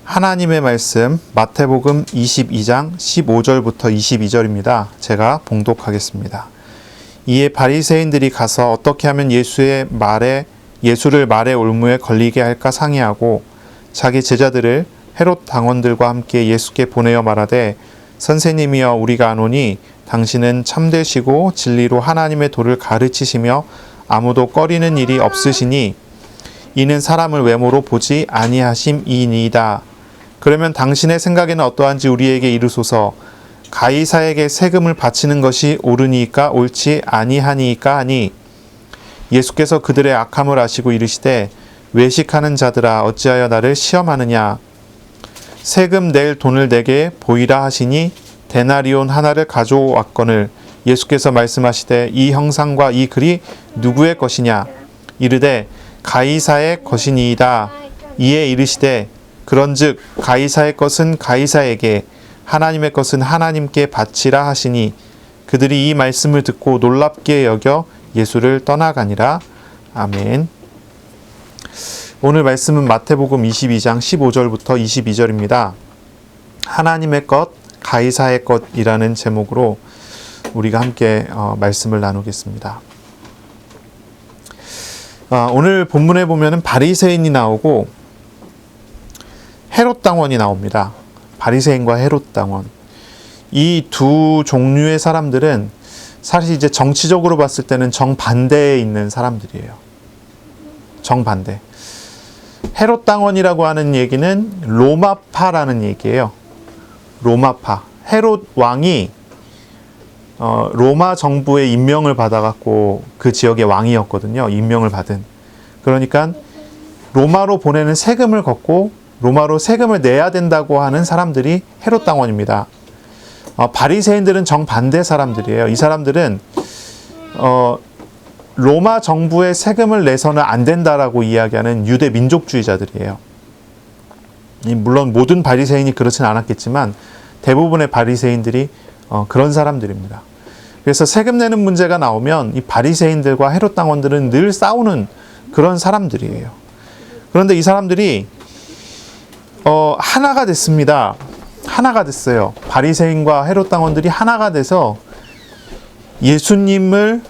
하나님의 말씀 마태복음 22장 15절부터 22절입니다. 제가 봉독하겠습니다. 이에 바리새인들이 가서 어떻게 하면 예수를 말의 올무에 걸리게 할까 상의하고 자기 제자들을 헤롯 당원들과 함께 예수께 보내어 말하되 선생님이여 우리가 아노니 당신은 참되시고 진리로 하나님의 도를 가르치시며 아무도 꺼리는 일이 없으시니 이는 사람을 외모로 보지 아니하심이니이다. 그러면 당신의 생각에는 어떠한지 우리에게 이르소서. 가이사에게 세금을 바치는 것이 옳으니까 옳지 아니하니까 하니 예수께서 그들의 악함을 아시고 이르시되 외식하는 자들아 어찌하여 나를 시험하느냐. 세금 낼 돈을 내게 보이라 하시니 데나리온 하나를 가져왔거늘 예수께서 말씀하시되 이 형상과 이 글이 누구의 것이냐. 이르되 가이사의 것이니이다. 이에 이르시되 그런즉 가이사의 것은 가이사에게 하나님의 것은 하나님께 바치라 하시니 그들이 이 말씀을 듣고 놀랍게 여겨 예수를 떠나가니라. 아멘. 오늘 말씀은 마태복음 22장 15절부터 22절입니다. 하나님의 것, 가이사의 것이라는 제목으로 우리가 함께 말씀을 나누겠습니다. 오늘 본문에 보면은 바리새인이 나오고 헤롯 당원이 나옵니다. 바리새인과 헤롯 당원. 이 두 종류의 사람들은 사실 이제 정치적으로 봤을 때는 정반대에 있는 사람들이에요. 정반대. 헤롯 당원이라고 하는 얘기는 로마파라는 얘기예요. 로마파. 헤롯 왕이 로마 정부의 임명을 받아갖고 그 지역의 왕이었거든요. 임명을 받은. 그러니까 로마로 보내는 세금을 걷고 로마로 세금을 내야 된다고 하는 사람들이 헤롯 당원입니다. 바리새인들은 정반대 사람들이에요. 이 사람들은 로마 정부의 세금을 내서는 안 된다라고 이야기하는 유대 민족주의자들이에요. 물론 모든 바리새인이 그렇진 않았겠지만 대부분의 바리새인들이 그런 사람들입니다. 그래서 세금 내는 문제가 나오면 이 바리새인들과 헤롯 당원들은 늘 싸우는 그런 사람들이에요. 그런데 이 사람들이 하나가 됐습니다. 하나가 됐어요. 바리새인과 헤롯 당원들이 하나가 돼서 예수님을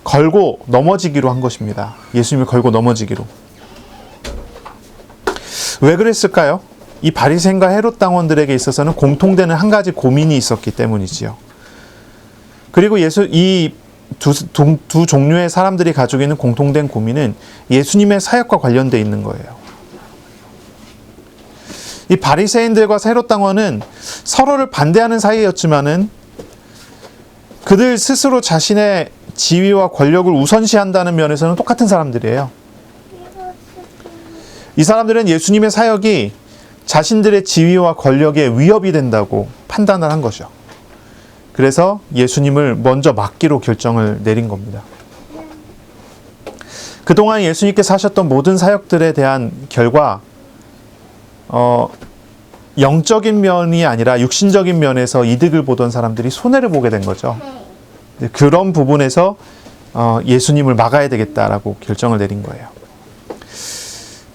걸고 넘어지기로 한 것입니다. 예수님을 걸고 넘어지기로. 왜 그랬을까요? 이 바리새인과 헤롯 당원들에게 있어서는 공통되는 한 가지 고민이 있었기 때문이지요. 그리고 이 두 종류의 사람들이 가지고 있는 공통된 고민은 예수님의 사역과 관련되어 있는 거예요. 이 바리새인들과 헤롯 당원은 서로를 반대하는 사이였지만은 그들 스스로 자신의 지위와 권력을 우선시한다는 면에서는 똑같은 사람들이에요. 이 사람들은 예수님의 사역이 자신들의 지위와 권력에 위협이 된다고 판단을 한 거죠. 그래서 예수님을 먼저 막기로 결정을 내린 겁니다. 그동안 예수님께서 하셨던 모든 사역들에 대한 결과 영적인 면이 아니라 육신적인 면에서 이득을 보던 사람들이 손해를 보게 된 거죠. 그런 부분에서 예수님을 막아야 되겠다라고 결정을 내린 거예요.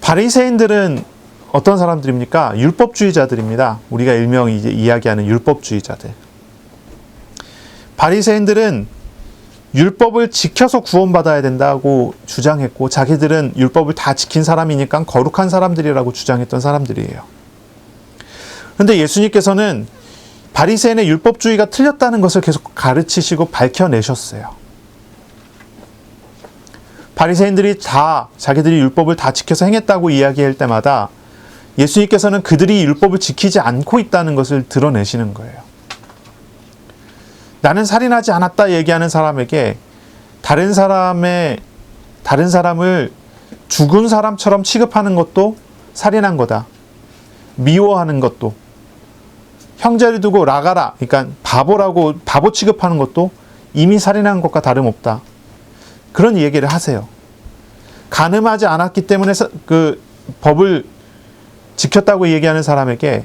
바리새인들은 어떤 사람들입니까? 율법주의자들입니다. 우리가 일명 이제 이야기하는 율법주의자들. 바리새인들은 율법을 지켜서 구원받아야 된다고 주장했고 자기들은 율법을 다 지킨 사람이니까 거룩한 사람들이라고 주장했던 사람들이에요. 그런데 예수님께서는 바리새인의 율법주의가 틀렸다는 것을 계속 가르치시고 밝혀내셨어요. 바리새인들이 다 자기들이 율법을 다 지켜서 행했다고 이야기할 때마다 예수님께서는 그들이 율법을 지키지 않고 있다는 것을 드러내시는 거예요. 나는 살인하지 않았다 얘기하는 사람에게 다른 사람을 죽은 사람처럼 취급하는 것도 살인한 거다. 미워하는 것도, 형제를 두고 나가라, 그러니까 바보 취급하는 것도 이미 살인한 것과 다름없다. 그런 얘기를 하세요. 간음하지 않았기 때문에 그 법을 지켰다고 얘기하는 사람에게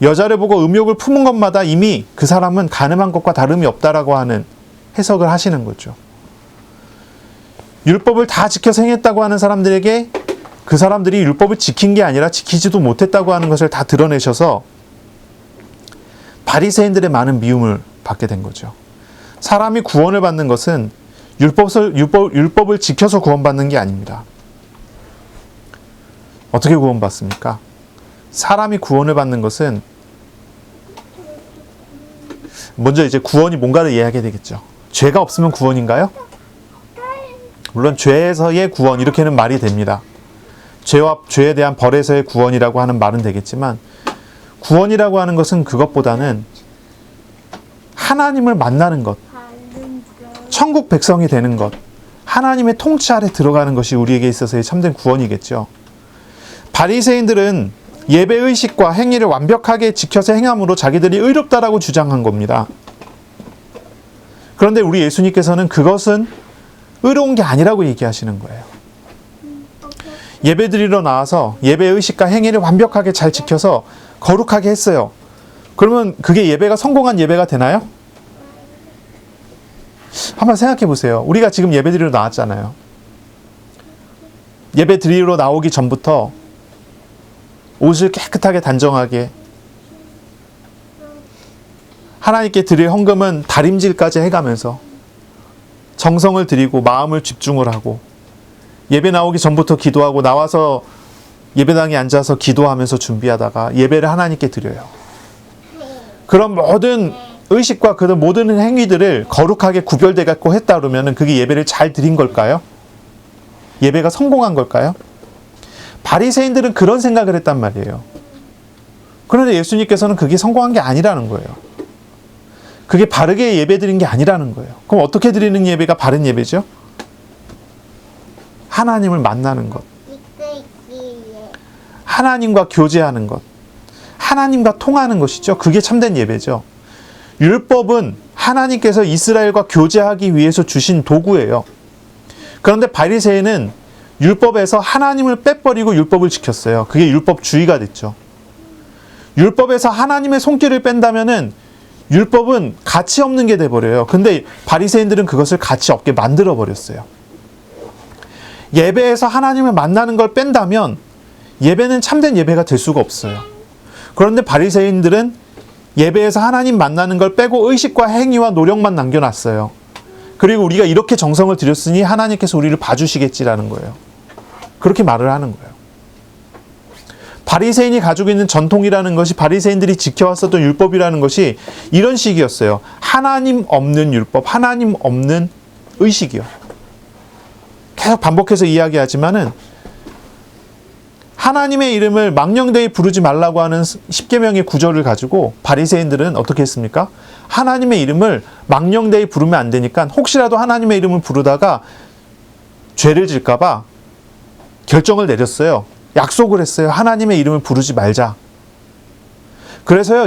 여자를 보고 음욕을 품은 것마다 이미 그 사람은 간음한 것과 다름이 없다라고 하는 해석을 하시는 거죠. 율법을 다 지켜서 행했다고 하는 사람들에게 그 사람들이 율법을 지킨 게 아니라 지키지도 못했다고 하는 것을 다 드러내셔서 바리새인들의 많은 미움을 받게 된 거죠. 사람이 구원을 받는 것은 율법을 지켜서 구원받는 게 아닙니다. 어떻게 구원받습니까? 사람이 구원을 받는 것은 먼저 이제 구원이 뭔가를 이해하게 되겠죠. 죄가 없으면 구원인가요? 물론 죄에서의 구원 이렇게는 말이 됩니다. 죄에 대한 벌에서의 구원이라고 하는 말은 되겠지만 구원이라고 하는 것은 그것보다는 하나님을 만나는 것, 천국 백성이 되는 것, 하나님의 통치 아래 들어가는 것이 우리에게 있어서의 참된 구원이겠죠. 바리새인들은 예배의식과 행위를 완벽하게 지켜서 행함으로 자기들이 의롭다라고 주장한 겁니다. 그런데 우리 예수님께서는 그것은 의로운 게 아니라고 얘기하시는 거예요. 예배 드리러 나와서 예배의식과 행위를 완벽하게 잘 지켜서 거룩하게 했어요. 그러면 그게 예배가 성공한 예배가 되나요? 한번 생각해 보세요. 우리가 지금 예배 드리러 나왔잖아요. 예배 드리러 나오기 전부터 옷을 깨끗하게 단정하게 하나님께 드릴 헌금은 다림질까지 해가면서 정성을 들이고 마음을 집중을 하고 예배 나오기 전부터 기도하고 나와서 예배당에 앉아서 기도하면서 준비하다가 예배를 하나님께 드려요. 그런 모든 의식과 그 모든 행위들을 거룩하게 구별돼 갖고 했다 그러면 그게 예배를 잘 드린 걸까요? 예배가 성공한 걸까요? 바리새인들은 그런 생각을 했단 말이에요. 그런데 예수님께서는 그게 성공한 게 아니라는 거예요. 그게 바르게 예배 드린 게 아니라는 거예요. 그럼 어떻게 드리는 예배가 바른 예배죠? 하나님을 만나는 것, 하나님과 교제하는 것, 하나님과 통하는 것이죠. 그게 참된 예배죠. 율법은 하나님께서 이스라엘과 교제하기 위해서 주신 도구예요. 그런데 바리새인은 율법에서 하나님을 빼버리고 율법을 지켰어요. 그게 율법주의가 됐죠. 율법에서 하나님의 손길을 뺀다면은 율법은 가치 없는 게 돼버려요. 근데 바리새인들은 그것을 가치 없게 만들어 버렸어요. 예배에서 하나님을 만나는 걸 뺀다면 예배는 참된 예배가 될 수가 없어요. 그런데 바리새인들은 예배에서 하나님 만나는 걸 빼고 의식과 행위와 노력만 남겨놨어요. 그리고 우리가 이렇게 정성을 들였으니 하나님께서 우리를 봐주시겠지라는 거예요. 그렇게 말을 하는 거예요. 바리새인이 가지고 있는 전통이라는 것이 바리새인들이 지켜왔었던 율법이라는 것이 이런 식이었어요. 하나님 없는 율법, 하나님 없는 의식이요. 계속 반복해서 이야기하지만은 하나님의 이름을 망령되이 부르지 말라고 하는 10계명의 구절을 가지고 바리새인들은 어떻게 했습니까? 하나님의 이름을 망령되이 부르면 안 되니까 혹시라도 하나님의 이름을 부르다가 죄를 질까 봐 결정을 내렸어요. 약속을 했어요. 하나님의 이름을 부르지 말자. 그래서요,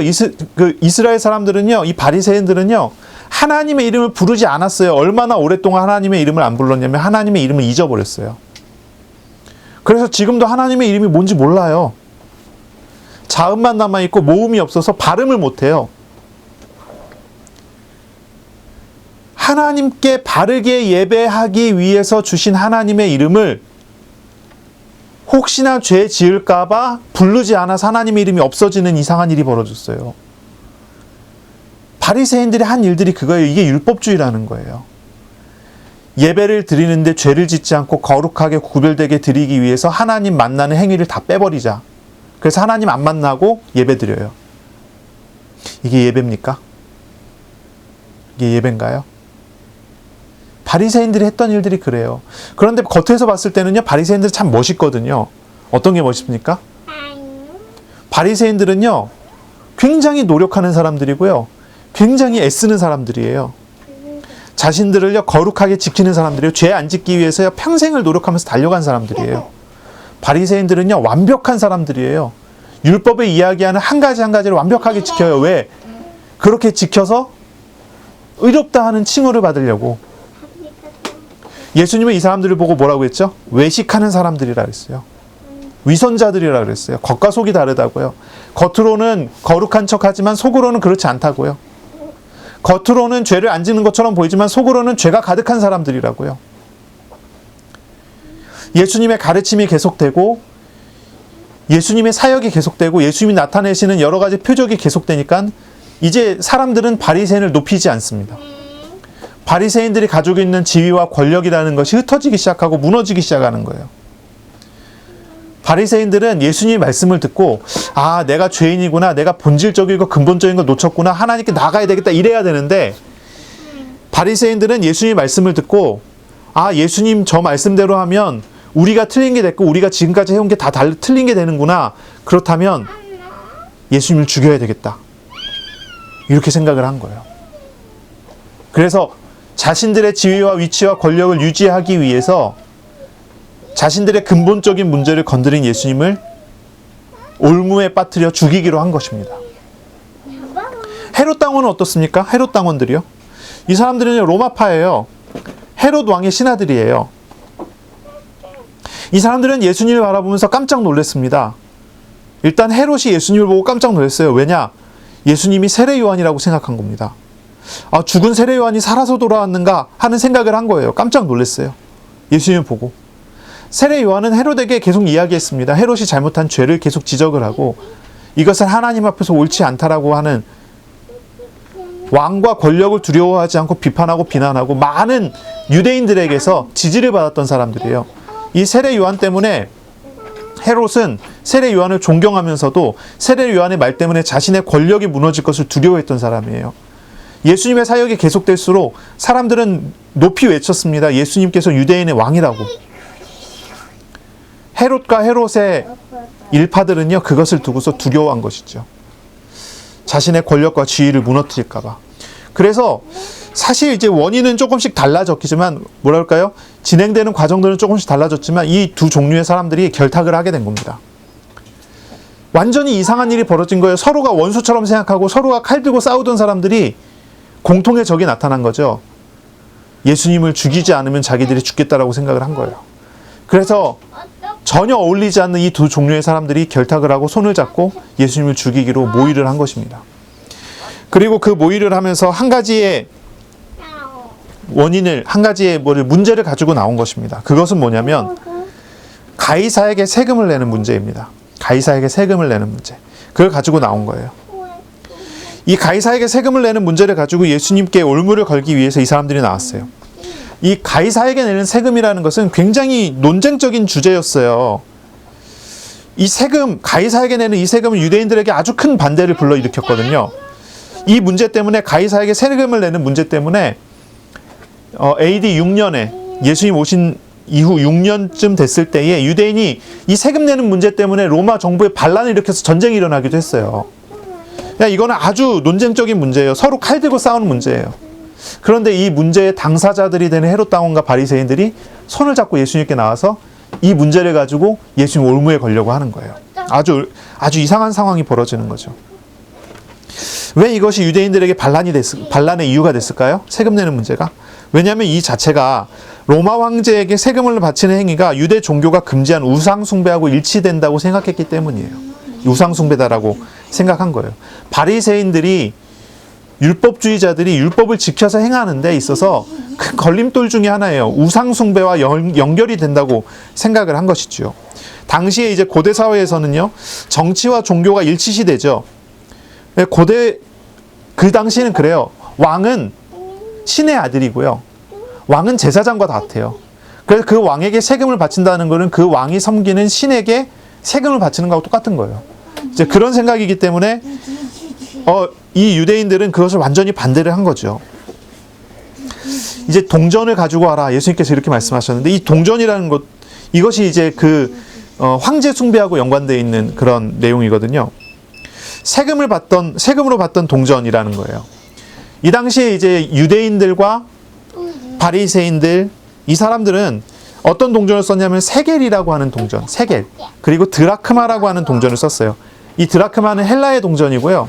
이스라엘 사람들은요, 이 바리새인들은요, 하나님의 이름을 부르지 않았어요. 얼마나 오랫동안 하나님의 이름을 안 불렀냐면 하나님의 이름을 잊어버렸어요. 그래서 지금도 하나님의 이름이 뭔지 몰라요. 자음만 남아있고 모음이 없어서 발음을 못해요. 하나님께 바르게 예배하기 위해서 주신 하나님의 이름을 혹시나 죄 지을까봐 부르지 않아서 하나님의 이름이 없어지는 이상한 일이 벌어졌어요. 바리새인들이 한 일들이 그거예요. 이게 율법주의라는 거예요. 예배를 드리는데 죄를 짓지 않고 거룩하게 구별되게 드리기 위해서 하나님 만나는 행위를 다 빼버리자. 그래서 하나님 안 만나고 예배 드려요. 이게 예배입니까? 이게 예배인가요? 바리새인들이 했던 일들이 그래요. 그런데 겉에서 봤을 때는요, 바리새인들 참 멋있거든요. 어떤 게 멋있습니까? 바리새인들은요, 굉장히 노력하는 사람들이고요, 굉장히 애쓰는 사람들이에요. 자신들을요, 거룩하게 지키는 사람들이에요. 죄 안 짓기 위해서요, 평생을 노력하면서 달려간 사람들이에요. 바리새인들은요, 완벽한 사람들이에요. 율법에 이야기하는 한 가지 한 가지를 완벽하게 지켜요. 왜? 그렇게 지켜서 의롭다 하는 칭호를 받으려고. 예수님은 이 사람들을 보고 뭐라고 했죠? 외식하는 사람들이라 그랬어요. 위선자들이라 그랬어요. 겉과 속이 다르다고요. 겉으로는 거룩한 척하지만 속으로는 그렇지 않다고요. 겉으로는 죄를 안 짓는 것처럼 보이지만 속으로는 죄가 가득한 사람들이라고요. 예수님의 가르침이 계속되고 예수님의 사역이 계속되고 예수님이 나타내시는 여러 가지 표적이 계속되니까 이제 사람들은 바리새인을 높이지 않습니다. 바리새인들이 가지고 있는 지위와 권력이라는 것이 흩어지기 시작하고 무너지기 시작하는 거예요. 바리새인들은 예수님의 말씀을 듣고 아, 내가 죄인이구나, 내가 본질적이고 근본적인 걸 놓쳤구나, 하나님께 나가야 되겠다 이래야 되는데, 바리새인들은 예수님의 말씀을 듣고 아, 예수님 저 말씀대로 하면 우리가 틀린 게 됐고 우리가 지금까지 해온 게 다 틀린 게 되는구나, 그렇다면 예수님을 죽여야 되겠다, 이렇게 생각을 한 거예요. 그래서 자신들의 지위와 위치와 권력을 유지하기 위해서 자신들의 근본적인 문제를 건드린 예수님을 올무에 빠뜨려 죽이기로 한 것입니다. 헤롯 당원은 어떻습니까? 헤롯 당원들이요? 이 사람들은 로마파예요. 헤롯 왕의 신하들이에요. 이 사람들은 예수님을 바라보면서 깜짝 놀랐습니다. 일단 헤롯이 예수님을 보고 깜짝 놀랐어요. 왜냐? 예수님이 세례 요한이라고 생각한 겁니다. 아, 죽은 세례 요한이 살아서 돌아왔는가 하는 생각을 한 거예요. 깜짝 놀랐어요. 예수님을 보고. 세례 요한은 헤롯에게 계속 이야기했습니다. 헤롯이 잘못한 죄를 계속 지적을 하고 이것은 하나님 앞에서 옳지 않다라고 하는, 왕과 권력을 두려워하지 않고 비판하고 비난하고 많은 유대인들에게서 지지를 받았던 사람들이에요. 이 세례 요한 때문에 헤롯은 세례 요한을 존경하면서도 세례 요한의 말 때문에 자신의 권력이 무너질 것을 두려워했던 사람이에요. 예수님의 사역이 계속될수록 사람들은 높이 외쳤습니다. 예수님께서 유대인의 왕이라고. 헤롯과 헤롯의 일파들은요, 그것을 두고서 두려워한 것이죠. 자신의 권력과 지위를 무너뜨릴까 봐. 그래서 사실 이제 원인은 조금씩 달라졌지만, 뭐랄까요? 진행되는 과정들은 조금씩 달라졌지만 이 두 종류의 사람들이 결탁을 하게 된 겁니다. 완전히 이상한 일이 벌어진 거예요. 서로가 원수처럼 생각하고 서로가 칼 들고 싸우던 사람들이 공통의 적이 나타난 거죠. 예수님을 죽이지 않으면 자기들이 죽겠다라고 생각을 한 거예요. 그래서 전혀 어울리지 않는 이 두 종류의 사람들이 결탁을 하고 손을 잡고 예수님을 죽이기로 모의를 한 것입니다. 그리고 그 모의를 하면서 한 가지의 원인을, 한 가지의 문제를 가지고 나온 것입니다. 그것은 뭐냐면 가이사에게 세금을 내는 문제입니다. 가이사에게 세금을 내는 문제. 그걸 가지고 나온 거예요. 이 가이사에게 세금을 내는 문제를 가지고 예수님께 올무를 걸기 위해서 이 사람들이 나왔어요. 이 가이사에게 내는 세금이라는 것은 굉장히 논쟁적인 주제였어요. 이 세금, 가이사에게 내는 이 세금은 유대인들에게 아주 큰 반대를 불러일으켰거든요. 이 문제 때문에, 가이사에게 세금을 내는 문제 때문에 AD 6년에 예수님 오신 이후 6년쯤 됐을 때에 유대인이 이 세금 내는 문제 때문에 로마 정부에 반란을 일으켜서 전쟁이 일어나기도 했어요. 이거는 아주 논쟁적인 문제예요. 서로 칼 들고 싸우는 문제예요. 그런데 이 문제의 당사자들이 되는 헤롯 당원과 바리새인들이 손을 잡고 예수님께 나와서 이 문제를 가지고 예수님 올무에 걸려고 하는 거예요. 아주 이상한 상황이 벌어지는 거죠. 왜 이것이 유대인들에게 반란의 이유가 됐을까요? 세금 내는 문제가. 왜냐하면 이 자체가 로마 황제에게 세금을 바치는 행위가 유대 종교가 금지한 우상 숭배하고 일치된다고 생각했기 때문이에요. 우상 숭배다라고 생각한 거예요. 바리새인들이, 율법주의자들이 율법을 지켜서 행하는 데 있어서 큰 걸림돌 중에 하나예요. 우상 숭배와 연결이 된다고 생각을 한 것이죠. 당시에 이제 고대 사회에서는요, 정치와 종교가 일치시되죠. 그 당시에는 그래요. 왕은 신의 아들이고요. 왕은 제사장과 같아요. 그래서 그 왕에게 세금을 바친다는 것은 그 왕이 섬기는 신에게 세금을 바치는 것하고 똑같은 거예요. 이제 그런 생각이기 때문에 이 유대인들은 그것을 완전히 반대를 한 거죠. 이제 동전을 가지고 와라, 예수님께서 이렇게 말씀하셨는데, 이 동전이라는 것, 이것이 이제 황제 숭배하고 연관되어 있는 그런 내용이거든요. 세금으로 받던 동전이라는 거예요. 이 당시에 이제 유대인들과 바리새인들, 이 사람들은 어떤 동전을 썼냐면 세겔이라고 하는 동전, 세겔, 그리고 드라크마라고 하는 동전을 썼어요. 이 드라크마는 헬라의 동전이고요.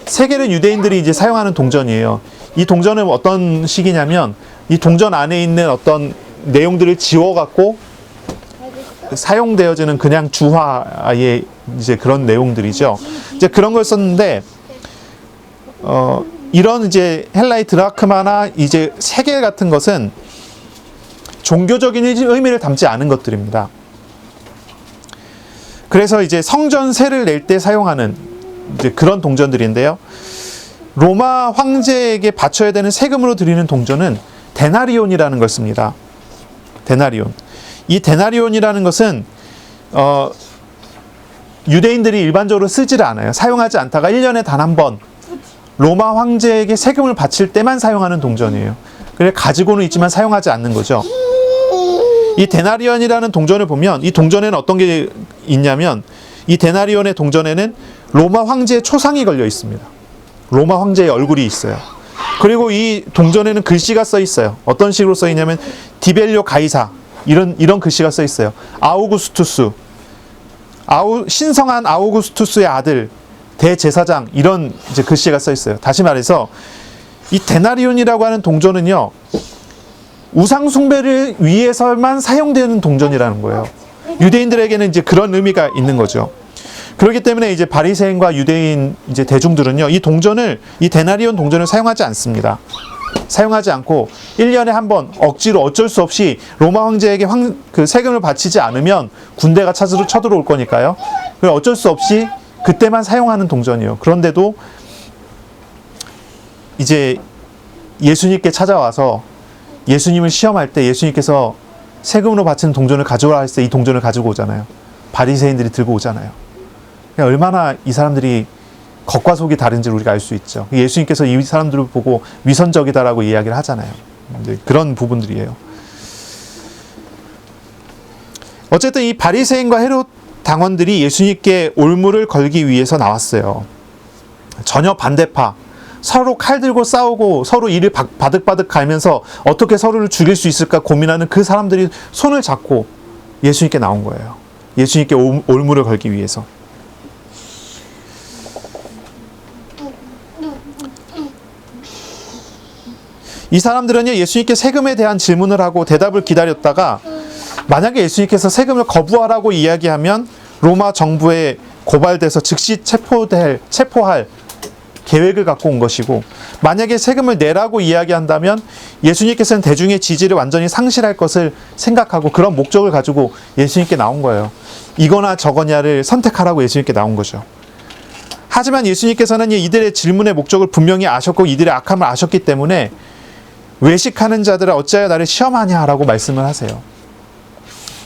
세겔은 유대인들이 이제 사용하는 동전이에요. 이 동전은 어떤 식이냐면, 이 동전 안에 있는 어떤 내용들을 지워갖고 사용되어지는 그냥 주화의 이제 그런 내용들이죠. 이제 그런 걸 썼는데, 이런 이제 헬라의 드라크마나 이제 세겔 같은 것은 종교적인 의미를 담지 않은 것들입니다. 그래서 이제 성전세를 낼 때 사용하는 이제 그런 동전들인데요. 로마 황제에게 바쳐야 되는 세금으로 드리는 동전은 데나리온이라는 걸 씁니다. 데나리온. 이 데나리온이라는 것은 유대인들이 일반적으로 쓰지를 않아요. 사용하지 않다가 1년에 단 한 번 로마 황제에게 세금을 바칠 때만 사용하는 동전이에요. 그래서 가지고는 있지만 사용하지 않는 거죠. 이 데나리온이라는 동전을 보면 이 동전에는 어떤 게 있냐면 이 데나리온의 동전에는 로마 황제의 초상이 걸려 있습니다. 로마 황제의 얼굴이 있어요. 그리고 이 동전에는 글씨가 써 있어요. 어떤 식으로 써 있냐면 디벨료 가이사 이런 글씨가 써 있어요. 아우구스투스 신성한 아우구스투스의 아들 대제사장 이런 이제 글씨가 써 있어요. 다시 말해서 이 데나리온이라고 하는 동전은요. 우상 숭배를 위해서만 사용되는 동전이라는 거예요. 유대인들에게는 이제 그런 의미가 있는 거죠. 그렇기 때문에 이제 바리새인과 유대인 이제 대중들은요, 이 데나리온 동전을 사용하지 않습니다. 사용하지 않고 1년에 한 번 억지로 어쩔 수 없이 로마 황제에게 그 세금을 바치지 않으면 군대가 쳐들어올 거니까요. 그래서 어쩔 수 없이 그때만 사용하는 동전이에요. 그런데도 이제 예수님께 찾아와서 예수님을 시험할 때 예수님께서 세금으로 바치는 동전을 가져오라 했을 때 이 동전을 가지고 오잖아요. 바리새인들이 들고 오잖아요. 얼마나 이 사람들이 겉과 속이 다른지를 우리가 알 수 있죠. 예수님께서 이 사람들을 보고 위선적이다라고 이야기를 하잖아요. 그런 부분들이에요. 어쨌든 이 바리새인과 헤롯 당원들이 예수님께 올무를 걸기 위해서 나왔어요. 전혀 반대파, 서로 칼 들고 싸우고 서로 이를 바득바득 갈면서 어떻게 서로를 죽일 수 있을까 고민하는 그 사람들이 손을 잡고 예수님께 나온 거예요. 예수님께 올무를 걸기 위해서. 이 사람들은요, 예수님께 세금에 대한 질문을 하고 대답을 기다렸다가 만약에 예수님께서 세금을 거부하라고 이야기하면 로마 정부에 고발돼서 즉시 체포할 계획을 갖고 온 것이고, 만약에 세금을 내라고 이야기한다면 예수님께서는 대중의 지지를 완전히 상실할 것을 생각하고 그런 목적을 가지고 예수님께 나온 거예요. 이거나 저거냐를 선택하라고 예수님께 나온 거죠. 하지만 예수님께서는 이들의 질문의 목적을 분명히 아셨고 이들의 악함을 아셨기 때문에 외식하는 자들아 어찌하여 나를 시험하냐 라고 말씀을 하세요.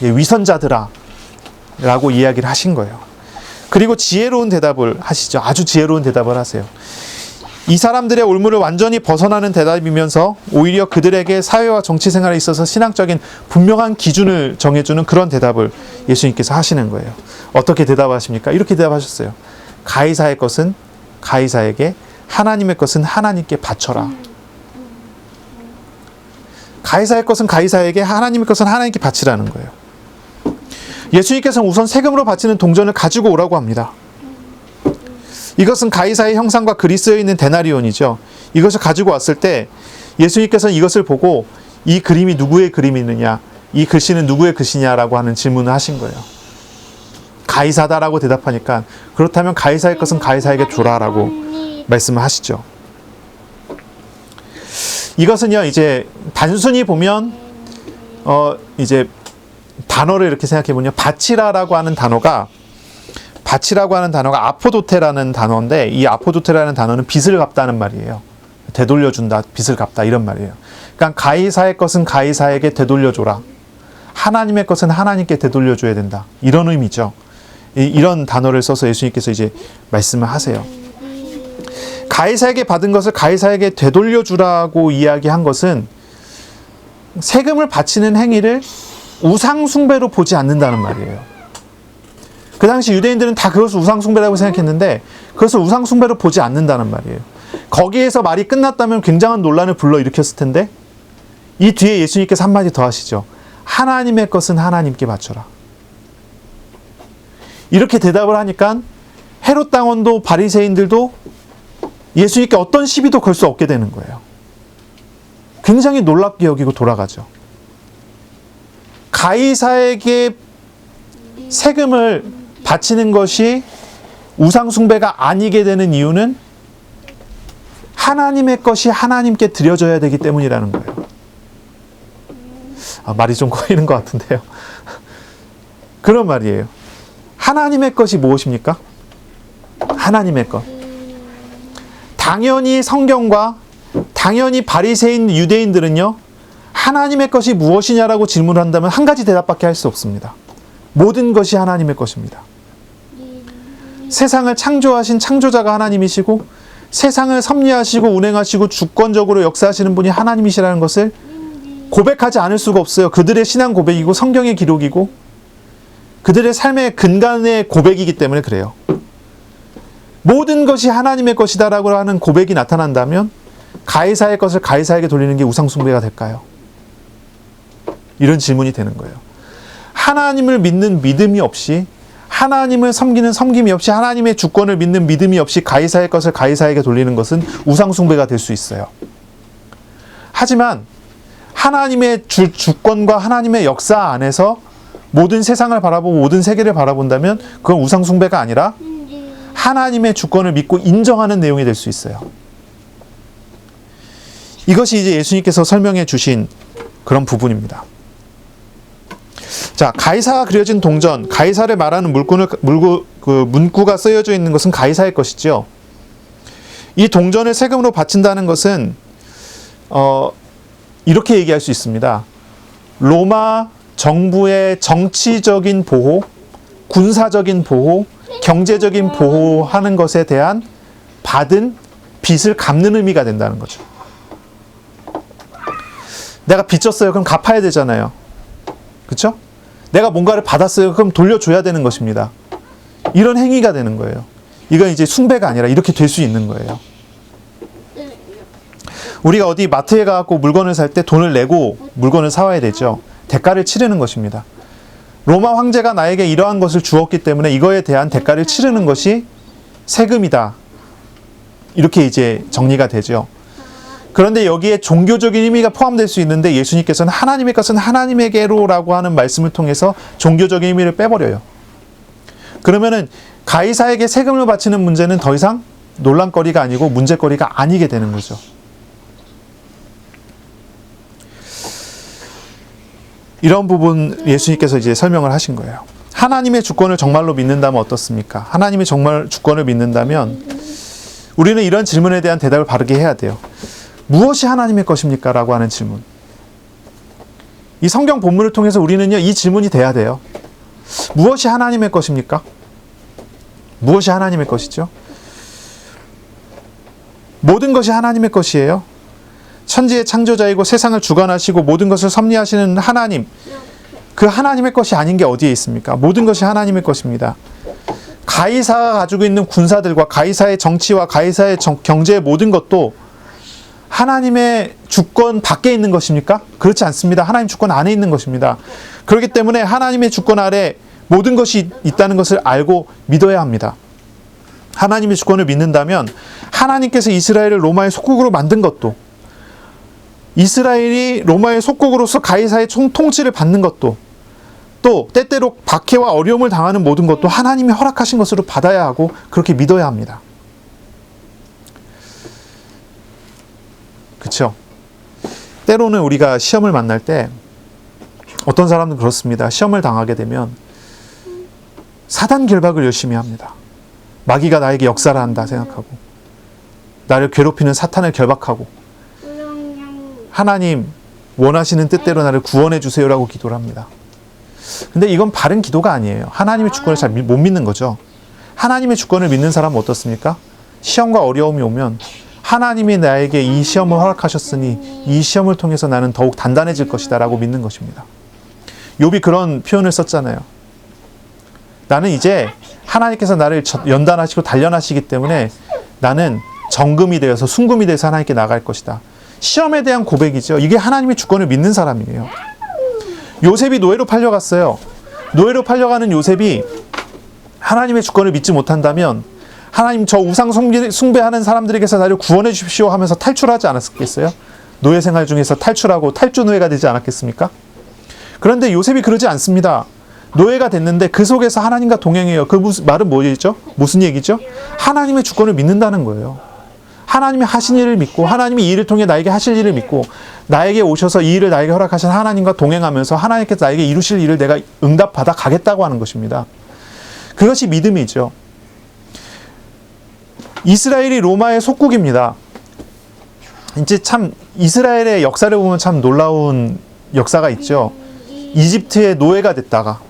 위선자들아 라고 이야기를 하신 거예요. 그리고 지혜로운 대답을 하시죠. 아주 지혜로운 대답을 하세요. 이 사람들의 올무를 완전히 벗어나는 대답이면서 오히려 그들에게 사회와 정치 생활에 있어서 신앙적인 분명한 기준을 정해주는 그런 대답을 예수님께서 하시는 거예요. 어떻게 대답하십니까? 이렇게 대답하셨어요. 가이사의 것은 가이사에게, 하나님의 것은 하나님께 바쳐라. 가이사의 것은 가이사에게, 하나님의 것은 하나님께 바치라는 거예요. 예수님께서는 우선 세금으로 바치는 동전을 가지고 오라고 합니다. 이것은 가이사의 형상과 글이 쓰여 있는 데나리온이죠. 이것을 가지고 왔을 때 예수님께서는 이것을 보고 이 그림이 누구의 그림이느냐, 이 글씨는 누구의 글씨냐라고 하는 질문을 하신 거예요. 가이사다라고 대답하니까 그렇다면 가이사의 것은 가이사에게 줘라라고 말씀을 하시죠. 이것은요, 이제 단순히 보면 이제 단어를 이렇게 생각해 보면 바치라라고 하는 단어가 아포도테라는 단어인데, 이 아포도테라는 단어는 빚을 갚다는 말이에요. 되돌려준다, 빚을 갚다 이런 말이에요. 그러니까 가이사의 것은 가이사에게 되돌려줘라. 하나님의 것은 하나님께 되돌려줘야 된다. 이런 의미죠. 이런 단어를 써서 예수님께서 이제 말씀을 하세요. 가이사에게 받은 것을 가이사에게 되돌려주라고 이야기한 것은 세금을 바치는 행위를 우상 숭배로 보지 않는다는 말이에요. 그 당시 유대인들은 다 그것을 우상 숭배라고 생각했는데 그것을 우상 숭배로 보지 않는다는 말이에요. 거기에서 말이 끝났다면 굉장한 논란을 불러일으켰을 텐데 이 뒤에 예수님께서 한마디 더 하시죠. 하나님의 것은 하나님께 바쳐라. 이렇게 대답을 하니까 헤롯 당원도 바리새인들도 예수님께 어떤 시비도 걸 수 없게 되는 거예요. 굉장히 놀랍게 여기고 돌아가죠. 가이사에게 세금을 바치는 것이 우상 숭배가 아니게 되는 이유는 하나님의 것이 하나님께 드려져야 되기 때문이라는 거예요. 말이 좀 꼬이는 것 같은데요. 그런 말이에요. 하나님의 것이 무엇입니까? 하나님의 것. 당연히 성경과 당연히 바리새인 유대인들은요, 하나님의 것이 무엇이냐라고 질문을 한다면 한 가지 대답밖에 할 수 없습니다. 모든 것이 하나님의 것입니다. 세상을 창조하신 창조자가 하나님이시고 세상을 섭리하시고 운행하시고 주권적으로 역사하시는 분이 하나님이시라는 것을 고백하지 않을 수가 없어요. 그들의 신앙 고백이고 성경의 기록이고 그들의 삶의 근간의 고백이기 때문에 그래요. 모든 것이 하나님의 것이다라고 하는 고백이 나타난다면 가이사의 것을 가이사에게 돌리는 게 우상숭배가 될까요? 이런 질문이 되는 거예요. 하나님을 믿는 믿음이 없이, 하나님을 섬기는 섬김이 없이, 하나님의 주권을 믿는 믿음이 없이 가이사의 것을 가이사에게 돌리는 것은 우상숭배가 될 수 있어요. 하지만 하나님의 주권과 하나님의 역사 안에서 모든 세상을 바라보고 모든 세계를 바라본다면 그건 우상숭배가 아니라 하나님의 주권을 믿고 인정하는 내용이 될 수 있어요. 이것이 이제 예수님께서 설명해 주신 그런 부분입니다. 자, 가이사가 그려진 동전, 가이사를 말하는 문구가 쓰여져 있는 것은 가이사의 것이죠. 이 동전을 세금으로 바친다는 것은 이렇게 얘기할 수 있습니다. 로마 정부의 정치적인 보호, 군사적인 보호, 경제적인 보호하는 것에 대한 받은 빚을 갚는 의미가 된다는 거죠. 내가 빚졌어요. 그럼 갚아야 되잖아요. 그렇죠? 내가 뭔가를 받았어요. 그럼 돌려줘야 되는 것입니다. 이런 행위가 되는 거예요. 이건 이제 숭배가 아니라 이렇게 될 수 있는 거예요. 우리가 어디 마트에 가고 물건을 살 때 돈을 내고 물건을 사와야 되죠. 대가를 치르는 것입니다. 로마 황제가 나에게 이러한 것을 주었기 때문에 이거에 대한 대가를 치르는 것이 세금이다. 이렇게 이제 정리가 되죠. 그런데 여기에 종교적인 의미가 포함될 수 있는데 예수님께서는 하나님의 것은 하나님에게로라고 하는 말씀을 통해서 종교적인 의미를 빼버려요. 그러면은 가이사에게 세금을 바치는 문제는 더 이상 논란거리가 아니고 문제거리가 아니게 되는 거죠. 이런 부분 예수님께서 이제 설명을 하신 거예요. 하나님의 주권을 정말로 믿는다면 어떻습니까? 하나님의 정말 주권을 믿는다면 우리는 이런 질문에 대한 대답을 바르게 해야 돼요. 무엇이 하나님의 것입니까? 라고 하는 질문. 이 성경 본문을 통해서 우리는요, 이 질문이 돼야 돼요. 무엇이 하나님의 것입니까? 무엇이 하나님의 것이죠? 모든 것이 하나님의 것이에요. 천지의 창조자이고 세상을 주관하시고 모든 것을 섭리하시는 하나님, 그 하나님의 것이 아닌 게 어디에 있습니까? 모든 것이 하나님의 것입니다. 가이사가 가지고 있는 군사들과 가이사의 정치와 가이사의 경제의 모든 것도 하나님의 주권 밖에 있는 것입니까? 그렇지 않습니다. 하나님 주권 안에 있는 것입니다. 그렇기 때문에 하나님의 주권 아래 모든 것이 있다는 것을 알고 믿어야 합니다. 하나님의 주권을 믿는다면 하나님께서 이스라엘을 로마의 속국으로 만든 것도, 이스라엘이 로마의 속국으로서 가이사의 통치를 받는 것도, 또 때때로 박해와 어려움을 당하는 모든 것도 하나님이 허락하신 것으로 받아야 하고 그렇게 믿어야 합니다. 그렇죠? 때로는 우리가 시험을 만날 때 어떤 사람은 그렇습니다. 시험을 당하게 되면 사단 결박을 열심히 합니다. 마귀가 나에게 역사를 한다 생각하고 나를 괴롭히는 사탄을 결박하고 하나님 원하시는 뜻대로 나를 구원해 주세요라고 기도를 합니다. 근데 이건 바른 기도가 아니에요. 하나님의 주권을 잘 못 믿는 거죠. 하나님의 주권을 믿는 사람은 어떻습니까? 시험과 어려움이 오면 하나님이 나에게 이 시험을 허락하셨으니 이 시험을 통해서 나는 더욱 단단해질 것이다 라고 믿는 것입니다. 욥이 그런 표현을 썼잖아요. 나는 이제 하나님께서 나를 연단하시고 단련하시기 때문에 나는 정금이 되어서 순금이 되어서 하나님께 나갈 것이다. 시험에 대한 고백이죠. 이게 하나님의 주권을 믿는 사람이에요. 요셉이 노예로 팔려갔어요. 노예로 팔려가는 요셉이 하나님의 주권을 믿지 못한다면 하나님 저 우상 숭배하는 사람들에게서 나를 구원해 주십시오 하면서 탈출하지 않았겠어요? 노예 생활 중에서 탈출하고 탈주 노예가 되지 않았겠습니까? 그런데 요셉이 그러지 않습니다. 노예가 됐는데 그 속에서 하나님과 동행해요. 그 말은 뭐죠? 무슨 얘기죠? 하나님의 주권을 믿는다는 거예요. 하나님이 하신 일을 믿고 하나님이 이 일을 통해 나에게 하실 일을 믿고 나에게 오셔서 이 일을 나에게 허락하신 하나님과 동행하면서 하나님께서 나에게 이루실 일을 내가 응답받아 가겠다고 하는 것입니다. 그것이 믿음이죠. 이스라엘이 로마의 속국입니다. 이제 참 이스라엘의 역사를 보면 참 놀라운 역사가 있죠. 이집트의 노예가 됐다가,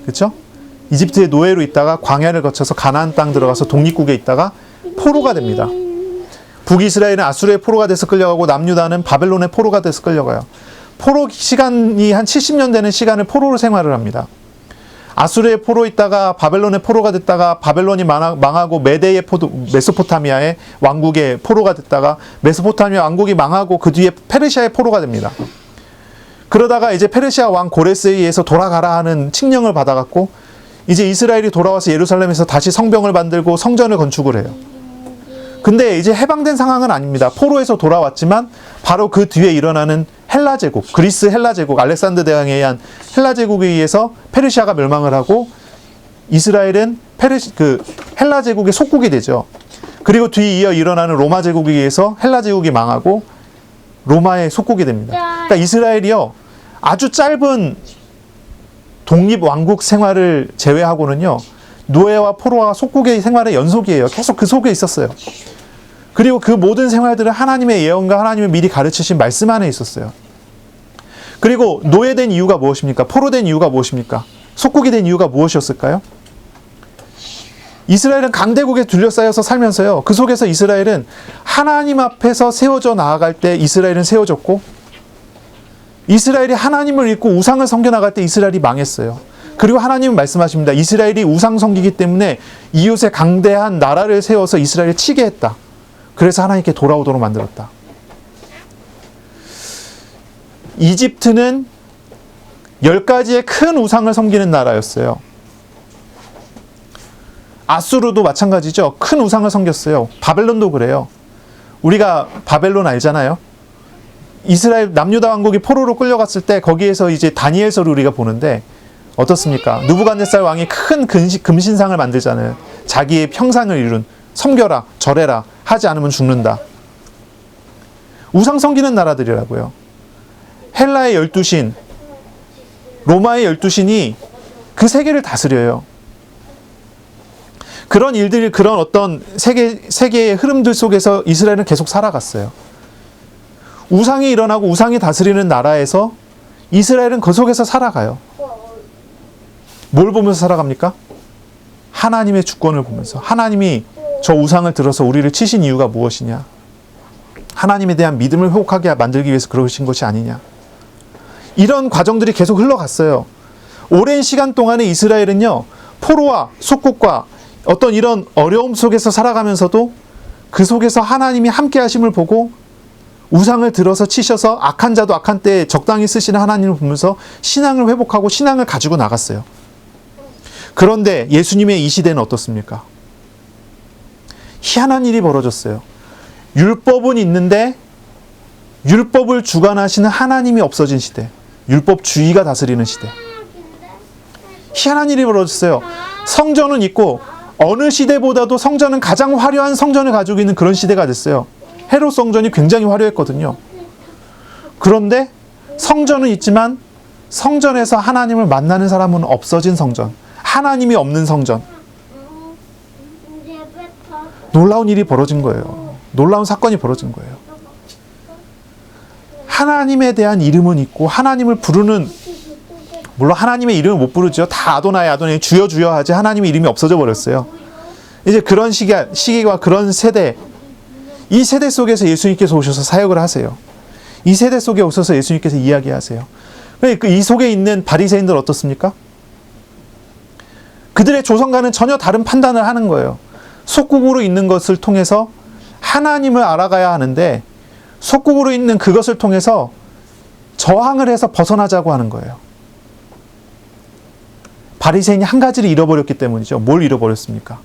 그렇죠? 이집트의 노예로 있다가 광야를 거쳐서 가나안 땅 들어가서 독립국에 있다가 포로가 됩니다. 북이스라엘은 아수르의 포로가 돼서 끌려가고 남유다는 바벨론의 포로가 돼서 끌려가요. 포로 시간이 한 70년 되는 시간을 포로로 생활을 합니다. 아수르의 포로 있다가 바벨론의 포로가 됐다가 바벨론이 망하고 메소포타미아의 왕국의 포로가 됐다가 메소포타미아 왕국이 망하고 그 뒤에 페르시아의 포로가 됩니다. 그러다가 이제 페르시아 왕 고레스에 의해서 돌아가라 하는 칙령을 받아갖고 이제 이스라엘이 돌아와서 예루살렘에서 다시 성벽을 만들고 성전을 건축을 해요. 근데 이제 해방된 상황은 아닙니다. 포로에서 돌아왔지만 바로 그 뒤에 일어나는 헬라 제국, 그리스 헬라 제국, 알렉산더 대왕에 의한 헬라 제국에 의해서 페르시아가 멸망을 하고 이스라엘은 헬라 제국의 속국이 되죠. 그리고 뒤이어 일어나는 로마 제국에 의해서 헬라 제국이 망하고 로마의 속국이 됩니다. 그러니까 이스라엘이요, 아주 짧은 독립 왕국 생활을 제외하고는요, 노예와 포로와 속국의 생활의 연속이에요. 계속 그 속에 있었어요. 그리고 그 모든 생활들은 하나님의 예언과 하나님의 미리 가르치신 말씀 안에 있었어요. 그리고 노예된 이유가 무엇입니까? 포로된 이유가 무엇입니까? 속국이 된 이유가 무엇이었을까요? 이스라엘은 강대국에 둘러싸여서 살면서요, 그 속에서 이스라엘은 하나님 앞에서 세워져 나아갈 때 이스라엘은 세워졌고, 이스라엘이 하나님을 잊고 우상을 섬겨나갈 때 이스라엘이 망했어요. 그리고 하나님은 말씀하십니다. 이스라엘이 우상 섬기기 때문에 이웃의 강대한 나라를 세워서 이스라엘을 치게 했다. 그래서 하나님께 돌아오도록 만들었다. 이집트는 10가지의 큰 우상을 섬기는 나라였어요. 아수르도 마찬가지죠. 큰 우상을 섬겼어요. 바벨론도 그래요. 우리가 바벨론 알잖아요. 이스라엘 남유다 왕국이 포로로 끌려갔을 때 거기에서 이제 다니엘서를 우리가 보는데 어떻습니까? 느부갓네살 왕이 큰 금신상을 만들잖아요. 자기의 형상을 이룬, 섬겨라, 절해라, 하지 않으면 죽는다. 우상 섬기는 나라들이라고요. 헬라의 12신, 로마의 12신이 그 세계를 다스려요. 그런 일들이, 그런 어떤 세계의 흐름들 속에서 이스라엘은 계속 살아갔어요. 우상이 일어나고 우상이 다스리는 나라에서 이스라엘은 그 속에서 살아가요. 뭘 보면서 살아갑니까? 하나님의 주권을 보면서. 하나님이 저 우상을 들어서 우리를 치신 이유가 무엇이냐? 하나님에 대한 믿음을 회복하게 만들기 위해서 그러신 것이 아니냐? 이런 과정들이 계속 흘러갔어요. 오랜 시간 동안에 이스라엘은요, 포로와 속국과 어떤 이런 어려움 속에서 살아가면서도 그 속에서 하나님이 함께 하심을 보고 우상을 들어서 치셔서 악한 자도 악한 때에 적당히 쓰시는 하나님을 보면서 신앙을 회복하고 신앙을 가지고 나갔어요. 그런데 예수님의 이 시대는 어떻습니까? 희한한 일이 벌어졌어요. 율법은 있는데 율법을 주관하시는 하나님이 없어진 시대. 율법주의가 다스리는 시대. 희한한 일이 벌어졌어요. 성전은 있고 어느 시대보다도 성전은 가장 화려한 성전을 가지고 있는 그런 시대가 됐어요. 헤롯 성전이 굉장히 화려했거든요. 그런데 성전은 있지만 성전에서 하나님을 만나는 사람은 없어진 성전. 하나님이 없는 성전. 놀라운 일이 벌어진 거예요. 놀라운 사건이 벌어진 거예요. 하나님에 대한 이름은 있고 하나님을 부르는, 물론 하나님의 이름을 못 부르죠. 다 아도나이 아도나이 주여 주여 하지 하나님의 이름이 없어져 버렸어요. 이제 그런 시기와 그런 세대, 이 세대 속에서 예수님께서 오셔서 사역을 하세요. 이 세대 속에 오셔서 예수님께서 이야기하세요. 이 속에 있는 바리새인들 어떻습니까? 그들의 조성과는 전혀 다른 판단을 하는 거예요. 속국으로 있는 것을 통해서 하나님을 알아가야 하는데 속국으로 있는 그것을 통해서 저항을 해서 벗어나자고 하는 거예요. 바리새인이 한 가지를 잃어버렸기 때문이죠. 뭘 잃어버렸습니까?